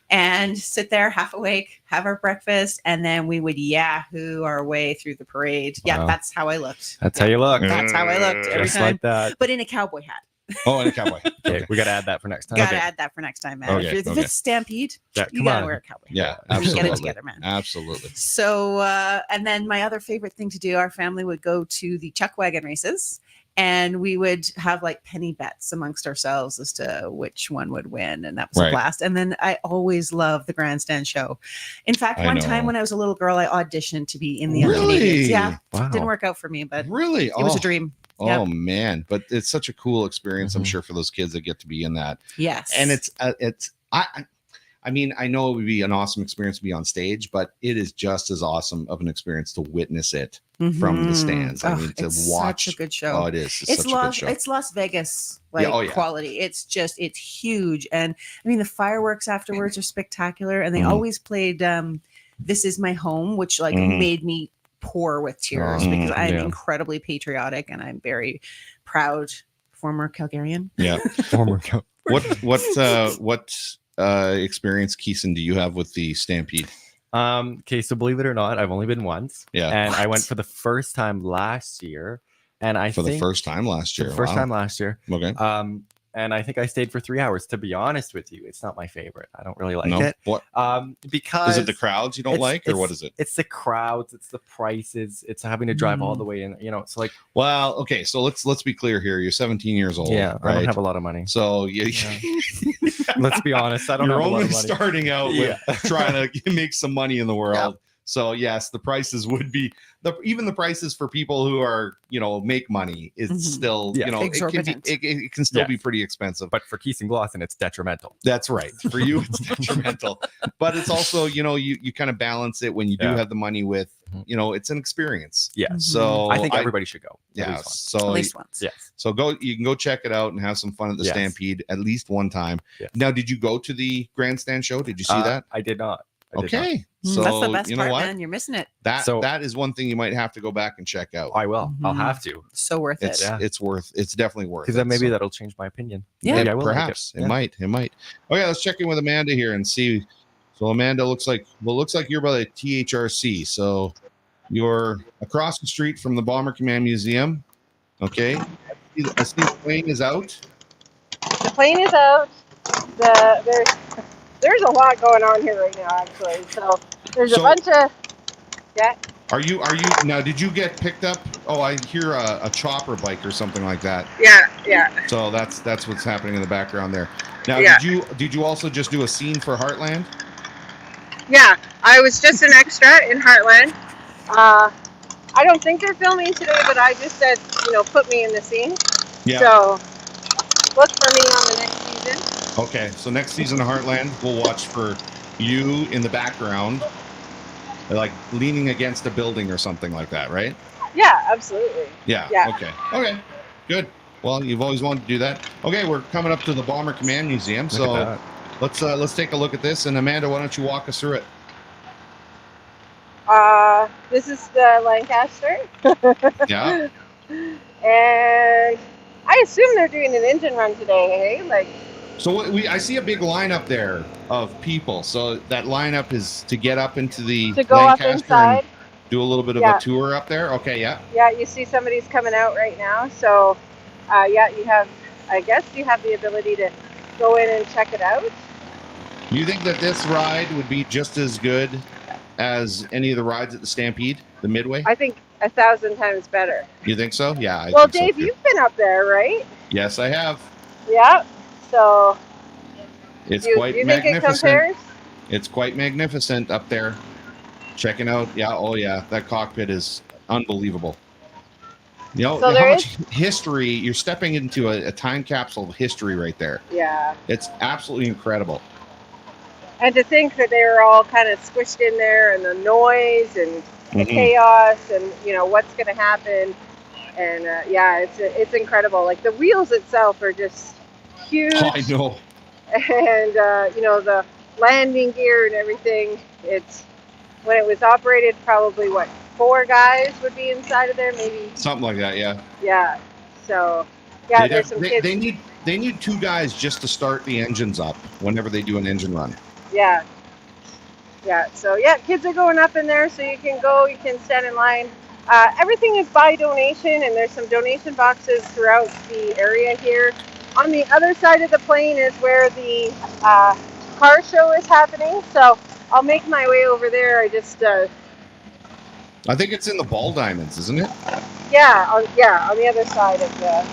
and sit there half awake, have our breakfast, and then we would yahoo our way through the parade. Wow. Yeah, that's how I looked. That's how you look. That's how I looked every Just time. like that. But in a cowboy hat. Oh, and a cowboy. Okay, we got to add that for next time. Gotta add that for next time, man. Okay, If it's Stampede, Yeah, you come gotta on. wear a cowboy. Yeah, Get absolutely. it together, man. Absolutely. So, and then my other favorite thing to do, our family would go to the chuck wagon races, and we would have like penny bets amongst ourselves as to which one would win, and that was a blast. And then I always loved the grandstand show. In fact, one time when I was a little girl, I auditioned to be in the Underneath. Yeah, Wow. didn't work out for me, but Really? it was a dream. Oh Yep. man, but it's such a cool experience. I'm sure for those kids that get to be in that. Yes, and I mean, I know it would be an awesome experience to be on stage, but it is just as awesome of an experience to witness it from the stands. I mean, to watch such a good show. Oh, it is. It's such a good show. It's Las Vegas quality. It's huge, and I mean the fireworks afterwards are spectacular, and they always played "This Is My Home," which made me pour with tears because I'm incredibly patriotic and I'm very proud former Calgarian. Yeah, Former what experience, Keeson, do you have with the Stampede? Okay, so believe it or not, I've only been once. Yeah. And I went for the first time last year. And the first time last year. Time last year. Okay. And I think I stayed for 3 hours. To be honest with you, it's not my favorite. I don't really like it. What? Because is it the crowds you don't like, or what is it? It's the crowds. It's the prices. It's having to drive all the way in. You know, it's like. Well, okay. So let's be clear here. You're 17 years old. Yeah, right? I don't have a lot of money. So let's be honest. I don't have a lot of money. You're only starting out with trying to make some money in the world. Yeah. So yes, the prices would be even the prices for people who are, make money is still, it can still be pretty expensive. But for Keith and Glosson, it's detrimental. That's right. For you, it's detrimental. But it's also, you kind of balance it when you do have the money with, it's an experience. Yeah. So I think everybody should go. Yeah. So at least once. Yes. So you can go check it out and have some fun at the Stampede at least one time. Yes. Now, did you go to the grandstand show? Did you see that? I did not. Okay. So that's the best you know part, what? man. You're missing it. That is one thing you might have to go back and check out. I will. I'll have to. So worth it. It's definitely worth it. Because then maybe that'll change my opinion. Yeah. Maybe I will perhaps. like It might. Okay, let's check in with Amanda here and see. So Amanda looks like you're by the THRC. So you're across the street from the Bomber Command Museum. Okay. I see the plane is out. The plane is out. There's a lot going on here right now, actually. So there's a bunch of Are you now? Did you get picked up? Oh, I hear a chopper bike or something like that. Yeah. So that's what's happening in the background there. Now, did you also just do a scene for Heartland? Yeah, I was just an extra in Heartland. I don't think they're filming today, but I just said, put me in the scene. Yeah. So look for me on the next season. Okay, so next season of Heartland, we'll watch for you in the background, like leaning against a building or something like that, right? Yeah, absolutely. Yeah. Okay. Good. Well, you've always wanted to do that. Okay, we're coming up to the Bomber Command Museum, so let's take a look at this. And Amanda, why don't you walk us through it? This is the Lancaster. Yeah. And I assume they're doing an engine run today, hey? So I see a big lineup there of people. So that lineup is to get up into the to go Lancaster up inside, and do a little bit of a tour up there. Okay, yeah. Yeah, you see somebody's coming out right now. So, you have the ability to go in and check it out. Do you think that this ride would be just as good as any of the rides at the Stampede, the Midway? I think 1,000 times better. You think so? Yeah. I Well, think Dave, so too. you've been up there, right? Yes, I have. Yeah. So It's do quite you think it magnificent. compares? It's quite magnificent up there. Checking out. Yeah. Oh, yeah. That cockpit is unbelievable. You know So how there much history you're stepping into a time capsule of history right there. Yeah. It's absolutely incredible. And to think that they were all kind of squished in there, and the noise and the Mhm. chaos, and what's going to happen, and yeah, it's incredible. Like the wheels itself are just huge, Oh, I know. and the landing gear and everything. It's when it was operated, probably 4 guys would be inside of there, maybe. Something like that. Yeah. Yeah. So yeah, They'd there's have- some kids. they need 2 guys just to start the engines up whenever they do an engine run. Yeah. Yeah. So yeah, kids are going up in there, so you can go. You can stand in line. Everything is by donation, and there's some donation boxes throughout the area here. On the other side of the plane is where the car show is happening. So I'll make my way over there. I just I think it's in the Ball Diamonds, isn't it? on the other side of the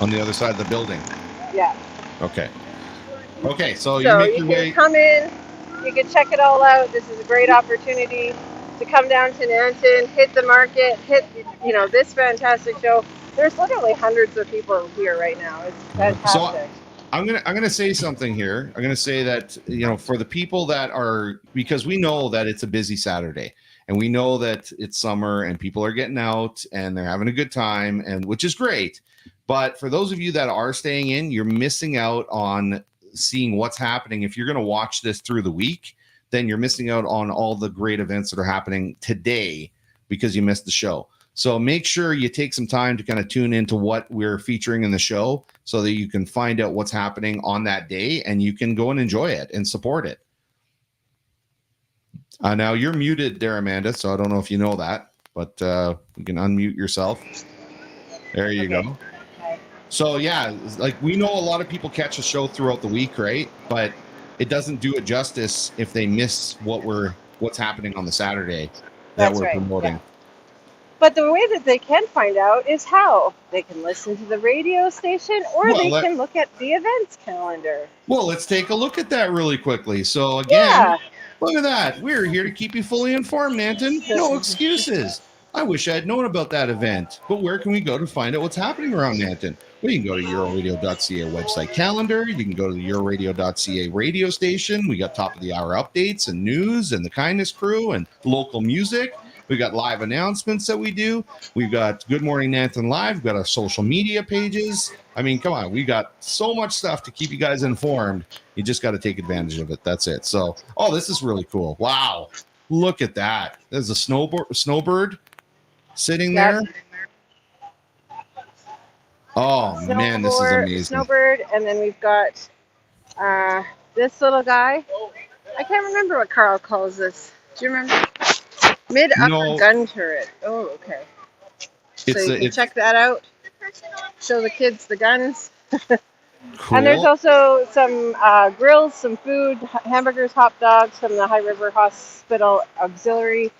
On the other side of the building. yeah. Okay. Okay, so you So make you your can way. come in, you can check it all out. This is a great opportunity to come down to Nanton, hit the market, hit this fantastic show. There's literally hundreds of people here right now. It's fantastic. I'm gonna say something here. I'm gonna say that for the people that are, because we know that it's a busy Saturday, and we know that it's summer and people are getting out and they're having a good time, and which is great. But for those of you that are staying in, you're missing out on seeing what's happening. If you're going to watch this through the week, then you're missing out on all the great events that are happening today because you missed the show. So make sure you take some time to kind of tune into what we're featuring in the show so that you can find out what's happening on that day and you can go and enjoy it and support it. Now you're muted there, Amanda, so I don't know if you know that, but you can unmute yourself. There you go. So yeah, like we know a lot of people catch a show throughout the week, right? But it doesn't do it justice if they miss what's happening on the Saturday that That's we're right, promoting. yeah. But the way that they can find out is how they can listen to the radio station, or they can look at the events calendar. Well, let's take a look at that really quickly. So again, look at that. We're here to keep you fully informed, Nanton. No excuses. I wish I had known about that event, but where can we go to find out what's happening around Nanton? Well, you can go to euroradio.ca website calendar. You can go to the euroradio.ca radio station. We got top of the hour updates and news and the kindness crew and local music. We got live announcements that we do. We've got Good Morning Nanton Live. We've got our social media pages. I mean, come on. We got so much stuff to keep you guys informed. You just got to take advantage of it. That's it. So, oh, this is really cool. Wow. Look at that. There's a snowbird sitting there. Oh, man, this is amazing. Snowbird, and then we've got this little guy. I can't remember what Carl calls this. Do you remember? Mid-upper gun turret. Oh, okay. So you can check that out. Show the kids the guns. Cool. And there's also some grills, some food, hamburgers, hot dogs from the High River Hospital Auxiliary.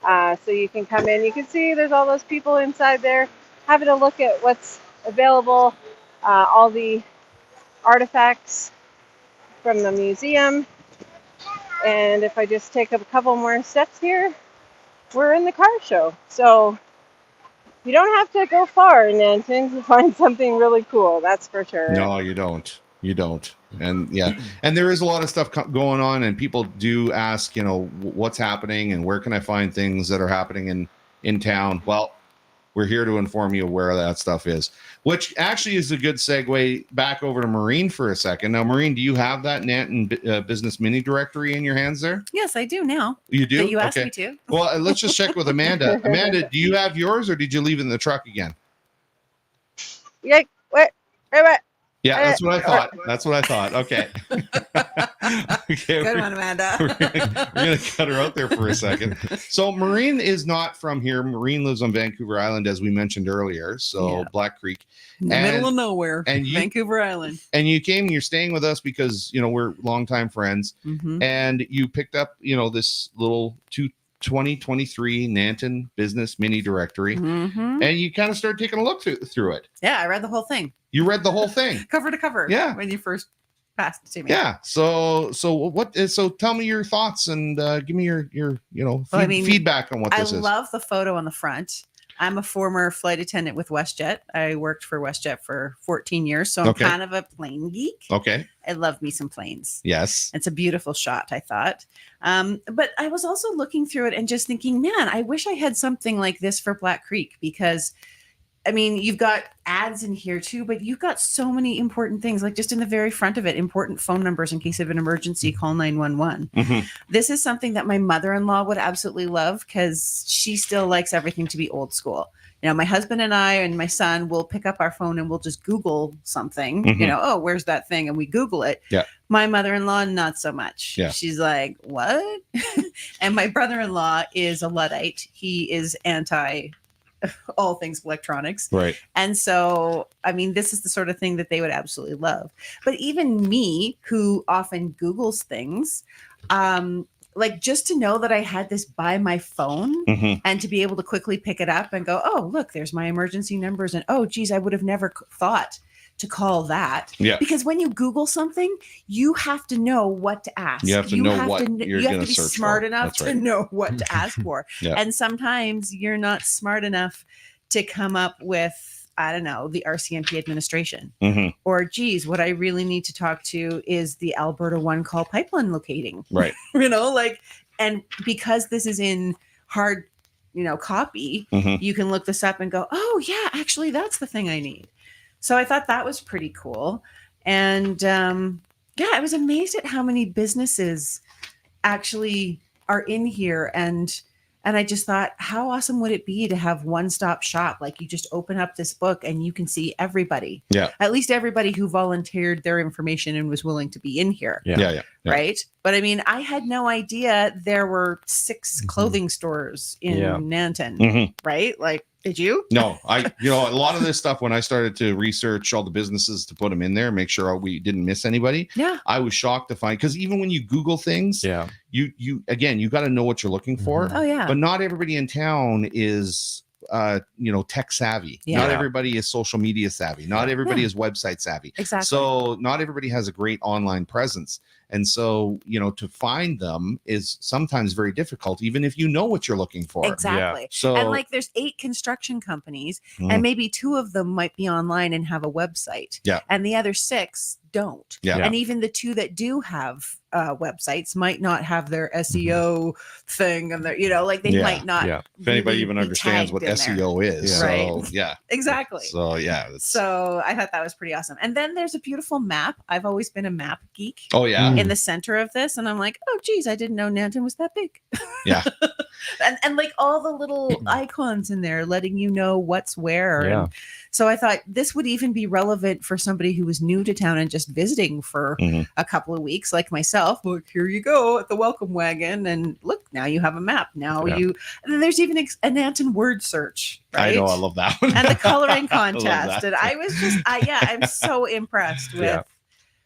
So you can come in. You can see there's all those people inside there having a look at what's available, all the artifacts from the museum. And if I just take a couple more steps here, we're in the car show. So you don't have to go far in Nanton to find something really cool. That's for sure. No, you don't. You don't. And yeah, and there is a lot of stuff going on, and people do ask, what's happening and where can I find things that are happening in town. Well, we're here to inform you where that stuff is, which actually is a good segue back over to Maureen for a second. Now, Maureen, do you have that Nanton business mini directory in your hands there? Yes, I do now. You do? That you asked me to. Well, let's just check with Amanda. Amanda, do you have yours or did you leave it in the truck again? Yeah, wait. Yeah, that's what I thought. That's what I thought. Okay. Okay. Good one, Amanda. We're gonna cut her out there for a second. So Maureen is not from here. Maureen lives on Vancouver Island, as we mentioned earlier. So Black Creek, in the middle of nowhere, and Vancouver Island. And you came. You're staying with us because we're longtime friends, and you picked up this little 2023 Nanton Business Mini Directory, Mhm. and you kind of start taking a look through it. Yeah, I read the whole thing, You read the whole thing. cover to cover. Yeah. When you first passed it to me. Yeah. So tell me your thoughts and give me your feedback on what this is. I love the photo on the front. I'm a former flight attendant with WestJet. I worked for WestJet for 14 years, so I'm kind of a plane geek. Okay. I love me some planes. Yes. It's a beautiful shot, I thought. But I was also looking through it and just thinking, man, I wish I had something like this for Black Creek, because I mean, you've got ads in here too, but you've got so many important things, like just in the very front of it, important phone numbers in case of an emergency, call 911. Mm-hmm. This is something that my mother-in-law would absolutely love, because she still likes everything to be old school. You know, my husband and I and my son will pick up our phone and we'll just Google something, Mm-hmm. you know, oh, where's that thing? And we Google it. Yeah. My mother-in-law, not so much. Yeah. She's like, what? And my brother-in-law is a Luddite. He is anti all things electronics. Right. And so, I mean, this is the sort of thing that they would absolutely love. But even me, who often Googles things, like just to know that I had this by my phone Mm-hmm. and to be able to quickly pick it up and go, oh, look, there's my emergency numbers. And oh, geez, I would have never thought to call that. Yeah. Because when you Google something, you have to know what to ask. You have to know what you're you have going to to be search smart for. enough That's to right. know what to ask for. Yeah. And sometimes you're not smart enough to come up with, I don't know, the RCMP administration. Mm-hmm. Or, geez, what I really need to talk to is the Alberta One Call pipeline locating. Right. You know, like, and because this is in hard, copy, Mm-hmm. you can look this up and go, oh, yeah, actually, that's the thing I need. So I thought that was pretty cool. And yeah, I was amazed at how many businesses actually are in here. And I just thought, how awesome would it be to have one-stop shop? Like, you just open up this book and you can see everybody. Yeah. At least everybody who volunteered their information and was willing to be in here. Yeah. Right. But I mean, I had no idea there were 6 clothing stores in Nanton. Mm-hmm. Right. Like, did you? No, a lot of this stuff, when I started to research all the businesses to put them in there, make sure we didn't miss anybody. Yeah. I was shocked to find, because even when you Google things, you got to know what you're looking for. Oh, yeah. But not everybody in town is, tech savvy. Yeah. Not everybody is social media savvy. Not everybody is website savvy. Exactly. So not everybody has a great online presence. And so, to find them is sometimes very difficult, even if you know what you're looking for. Exactly. So, and like, there's 8 construction companies, Mhm. and maybe 2 of them might be online and have a website. Yeah. And the other 6 don't. Yeah. And even the 2 that do have websites might not have their SEO thing, and their, they Yeah. might not. if anybody really even be understands what tagged in there. SEO is. Yeah. So, Right. yeah. Exactly. So, yeah. So I thought that was pretty awesome. And then there's a beautiful map. I've always been a map geek. Oh, yeah. In the center of this, and I'm like, oh, geez, I didn't know Nanton was that big. Yeah. and like all the little icons in there letting you know what's where. Yeah. And so I thought this would even be relevant for somebody who was new to town and just visiting for Mhm. a couple of weeks, like myself. Look, here you go at the welcome wagon, and look, now you have a map. Now Yeah. and then there's even a Nanton word search. Right? I know. I love that one. And the coloring I love contest. that. And I was just, I'm so impressed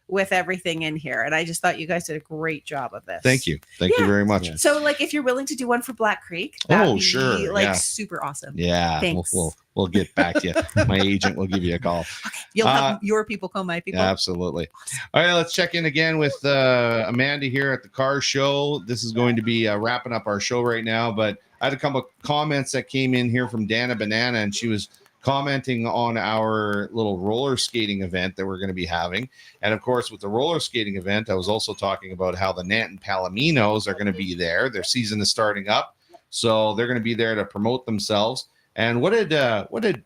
with everything in here. And I just thought you guys did a great job of this. Thank you. Thank you very much. So, like, if you're willing to do one for Black Creek, that'd be, sure. like, Yeah. super awesome. Yeah. Thanks. We'll get back to you. My agent will give you a call. You'll have your people call my people. Absolutely. All right, let's check in again with Amanda here at the car show. This is going to be wrapping up our show right now, but I had a couple of comments that came in here from Dana Banana, and she was commenting on our little roller skating event that we're going to be having. And of course, with the roller skating event, I was also talking about how the Nanton Palominos are going to be there. Their season is starting up, so they're going to be there to promote themselves. And what did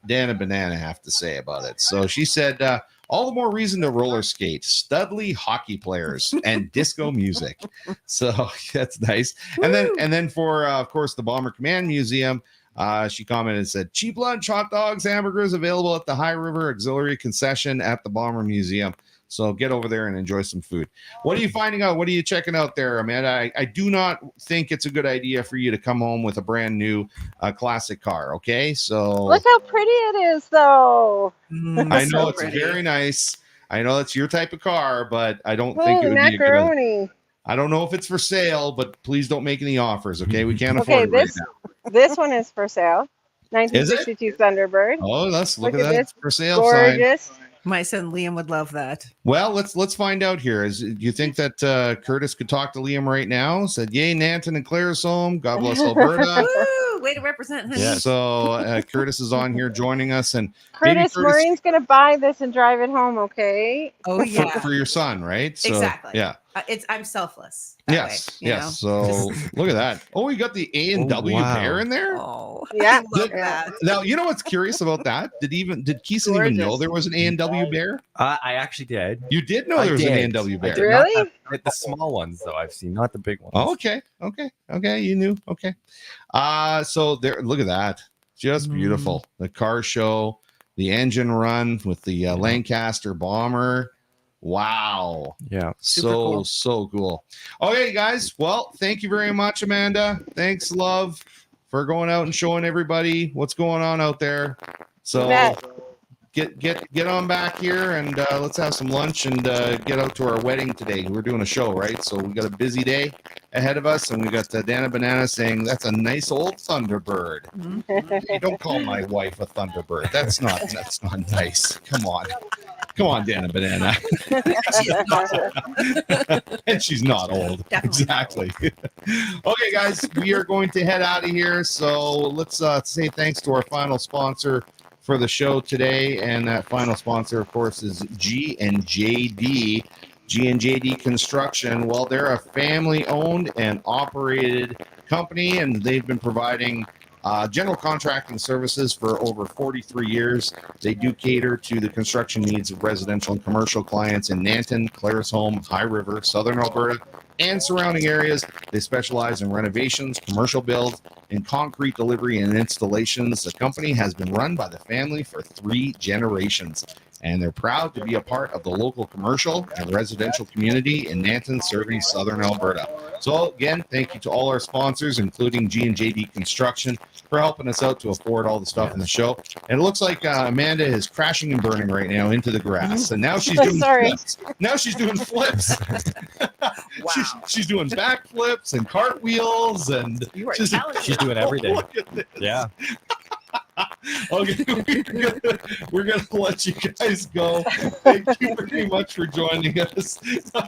Dana Banana have to say about it? So she said, all the more reason to roller skate, studly hockey players, and disco music. So that's nice. And then for of course the Bomber Command Museum, she commented and said, cheap lunch, hot dogs, hamburgers available at the High River Auxiliary Concession at the Bomber Museum. So get over there and enjoy some food. What are you finding out? What are you checking out there, Amanda? I do not think it's a good idea for you to come home with a brand new classic car. Okay, so Look how pretty it is, though. I know So it's pretty. very nice. I know it's your type of car, but I don't think Holy it would be a good. macaroni. I don't know if it's for sale, but please don't make any offers, okay? We can't Okay, afford it right now. this one is for sale. Is it? 1962 Thunderbird. Oh, let's look at that this for sale sign. gorgeous. My son Liam would love that. Well, let's find out here. Do you think that Curtis could talk to Liam right now? Said, yay, Nanton and Claresholm. God bless Alberta. Woo! Way to represent, honey. Yeah. So Curtis is on here joining us. And Curtis, Maureen's going to buy this and drive it home, okay? Oh, yeah. For your son, right? So, exactly. Yeah. I'm selfless. Yes. Way, yes. So look at that. Oh, we got the A&W bear in there. Oh, yeah. Now, you know what's curious about that? Did Keeson even know there was an A&W bear? I actually did. You did know there was an A&W bear? Really? The small ones, though, I've seen, not the big ones. Oh, okay. You knew. Okay. So there. Look at that. Just beautiful. The car show, the engine run with the Lancaster bomber. Wow. Yeah. So cool. Okay, guys. Well, thank you very much, Amanda. Thanks, love, for going out and showing everybody what's going on out there. So get on back here and let's have some lunch and get out to our wedding today. We're doing a show, right? So we got a busy day ahead of us, and we got Dana Banana saying that's a nice old Thunderbird. Hey, don't call my wife a Thunderbird. That's not nice. Come on, Dana Banana. And she's not old. Definitely exactly. Okay, guys, we are going to head out of here. So let's say thanks to our final sponsor for the show today, and that final sponsor, of course, is G&JD. G&JD Construction. Well, they're a family-owned and operated company, and they've been providing general contracting services for over 43 years. They do cater to the construction needs of residential and commercial clients in Nanton, Claresholm, High River, Southern Alberta, and surrounding areas. They specialize in renovations, commercial builds, and concrete delivery and installations. The company has been run by the family for 3 generations, and they're proud to be a part of the local commercial and residential community in Nanton, serving Southern Alberta. So again, thank you to all our sponsors, including G&JD Construction, for helping us out to afford all the stuff in the show. And it looks like Amanda is crashing and burning right now into the grass, and now she's doing flips. Now she's doing flips. Wow. She's doing backflips and cartwheels, and she's doing everything. Look at this. Yeah. Okay, we're gonna let you guys go. Thank you very much for joining us.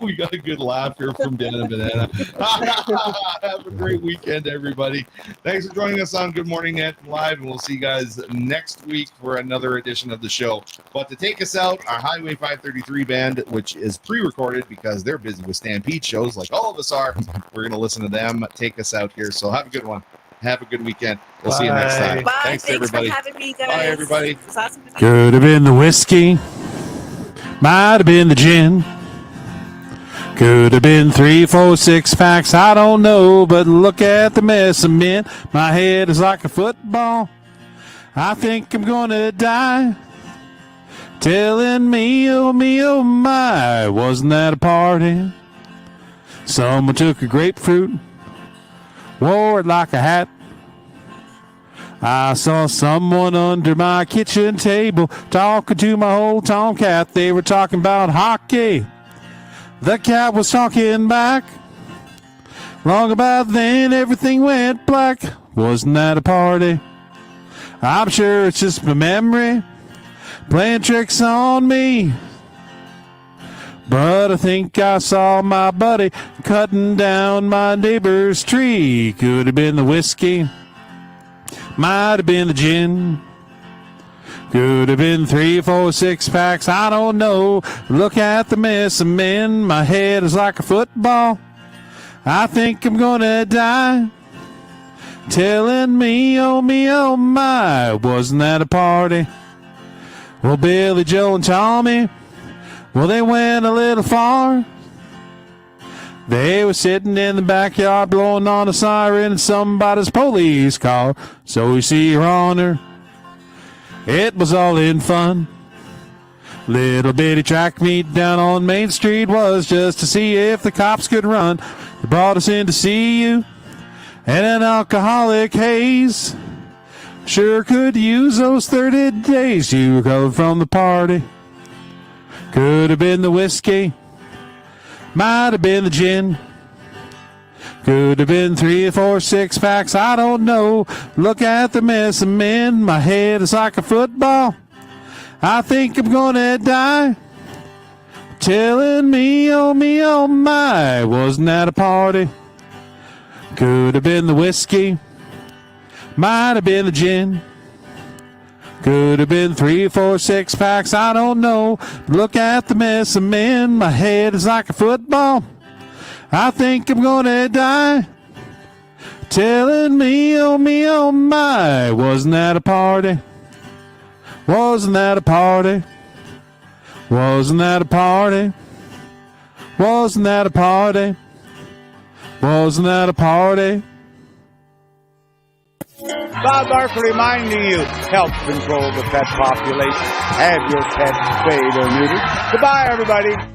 We got a good laugh here from Dan and Banana. Have a great weekend, everybody. Thanks for joining us on Good Morning Nanton Live, and we'll see you guys next week for another edition of the show. But to take us out, our Highway 533 band, which is pre-recorded because they're busy with Stampede shows like all of us are, we're gonna listen to them take us out here. So have a good one. Have a good weekend. We'll see you next time. Bye. Thanks everybody. For having me, guys. Bye, everybody. Awesome. Could have been the whiskey, might have been the gin, could have been 3, 4, 6 packs, I don't know, but look at the mess I'm in. My head is like a football, I think I'm gonna die. Telling me, oh my, wasn't that a party? Someone took a grapefruit, wore it like a hat. I saw someone under my kitchen table talking to my old tomcat. They were talking about hockey. The cat was talking back. Long about then, everything went black. Wasn't that a party? I'm sure it's just my memory playing tricks on me. But I think I saw my buddy cutting down my neighbor's tree. Could have been the whiskey, might have been the gin, could have been 3, 4, 6 packs, I don't know. Look at the mess I'm in. My head is like a football, I think I'm gonna die. Telling me, oh my, wasn't that a party? Well, Billy, Joe, and Tommy, well, they went a little far. They were sitting in the backyard blowing on a siren in somebody's police car. So you see, Your Honor, it was all in fun. Little bitty track meet down on Main Street was just to see if the cops could run. They brought us in to see you and an alcoholic haze. Sure could use those 30 days you recovered from the party. Could have been the whiskey, might have been the gin, Could have been 3 or 4 6-packs, I don't know. Look at the mess I'm in, my head is like a football. I think I'm gonna die. Telling me, oh my, wasn't that a party? Could have been the whiskey, might have been the gin. Could have been 3 or 4 6-packs, I don't know. Look at the mess I'm in, my head is like a football. I think I'm gonna die. Telling me, oh my, wasn't that a party? Wasn't that a party? Wasn't that a party? Wasn't that a party? Wasn't that a party? Bob Barker reminding you, help control the pet population. Have your pet spayed or neutered. Goodbye, everybody.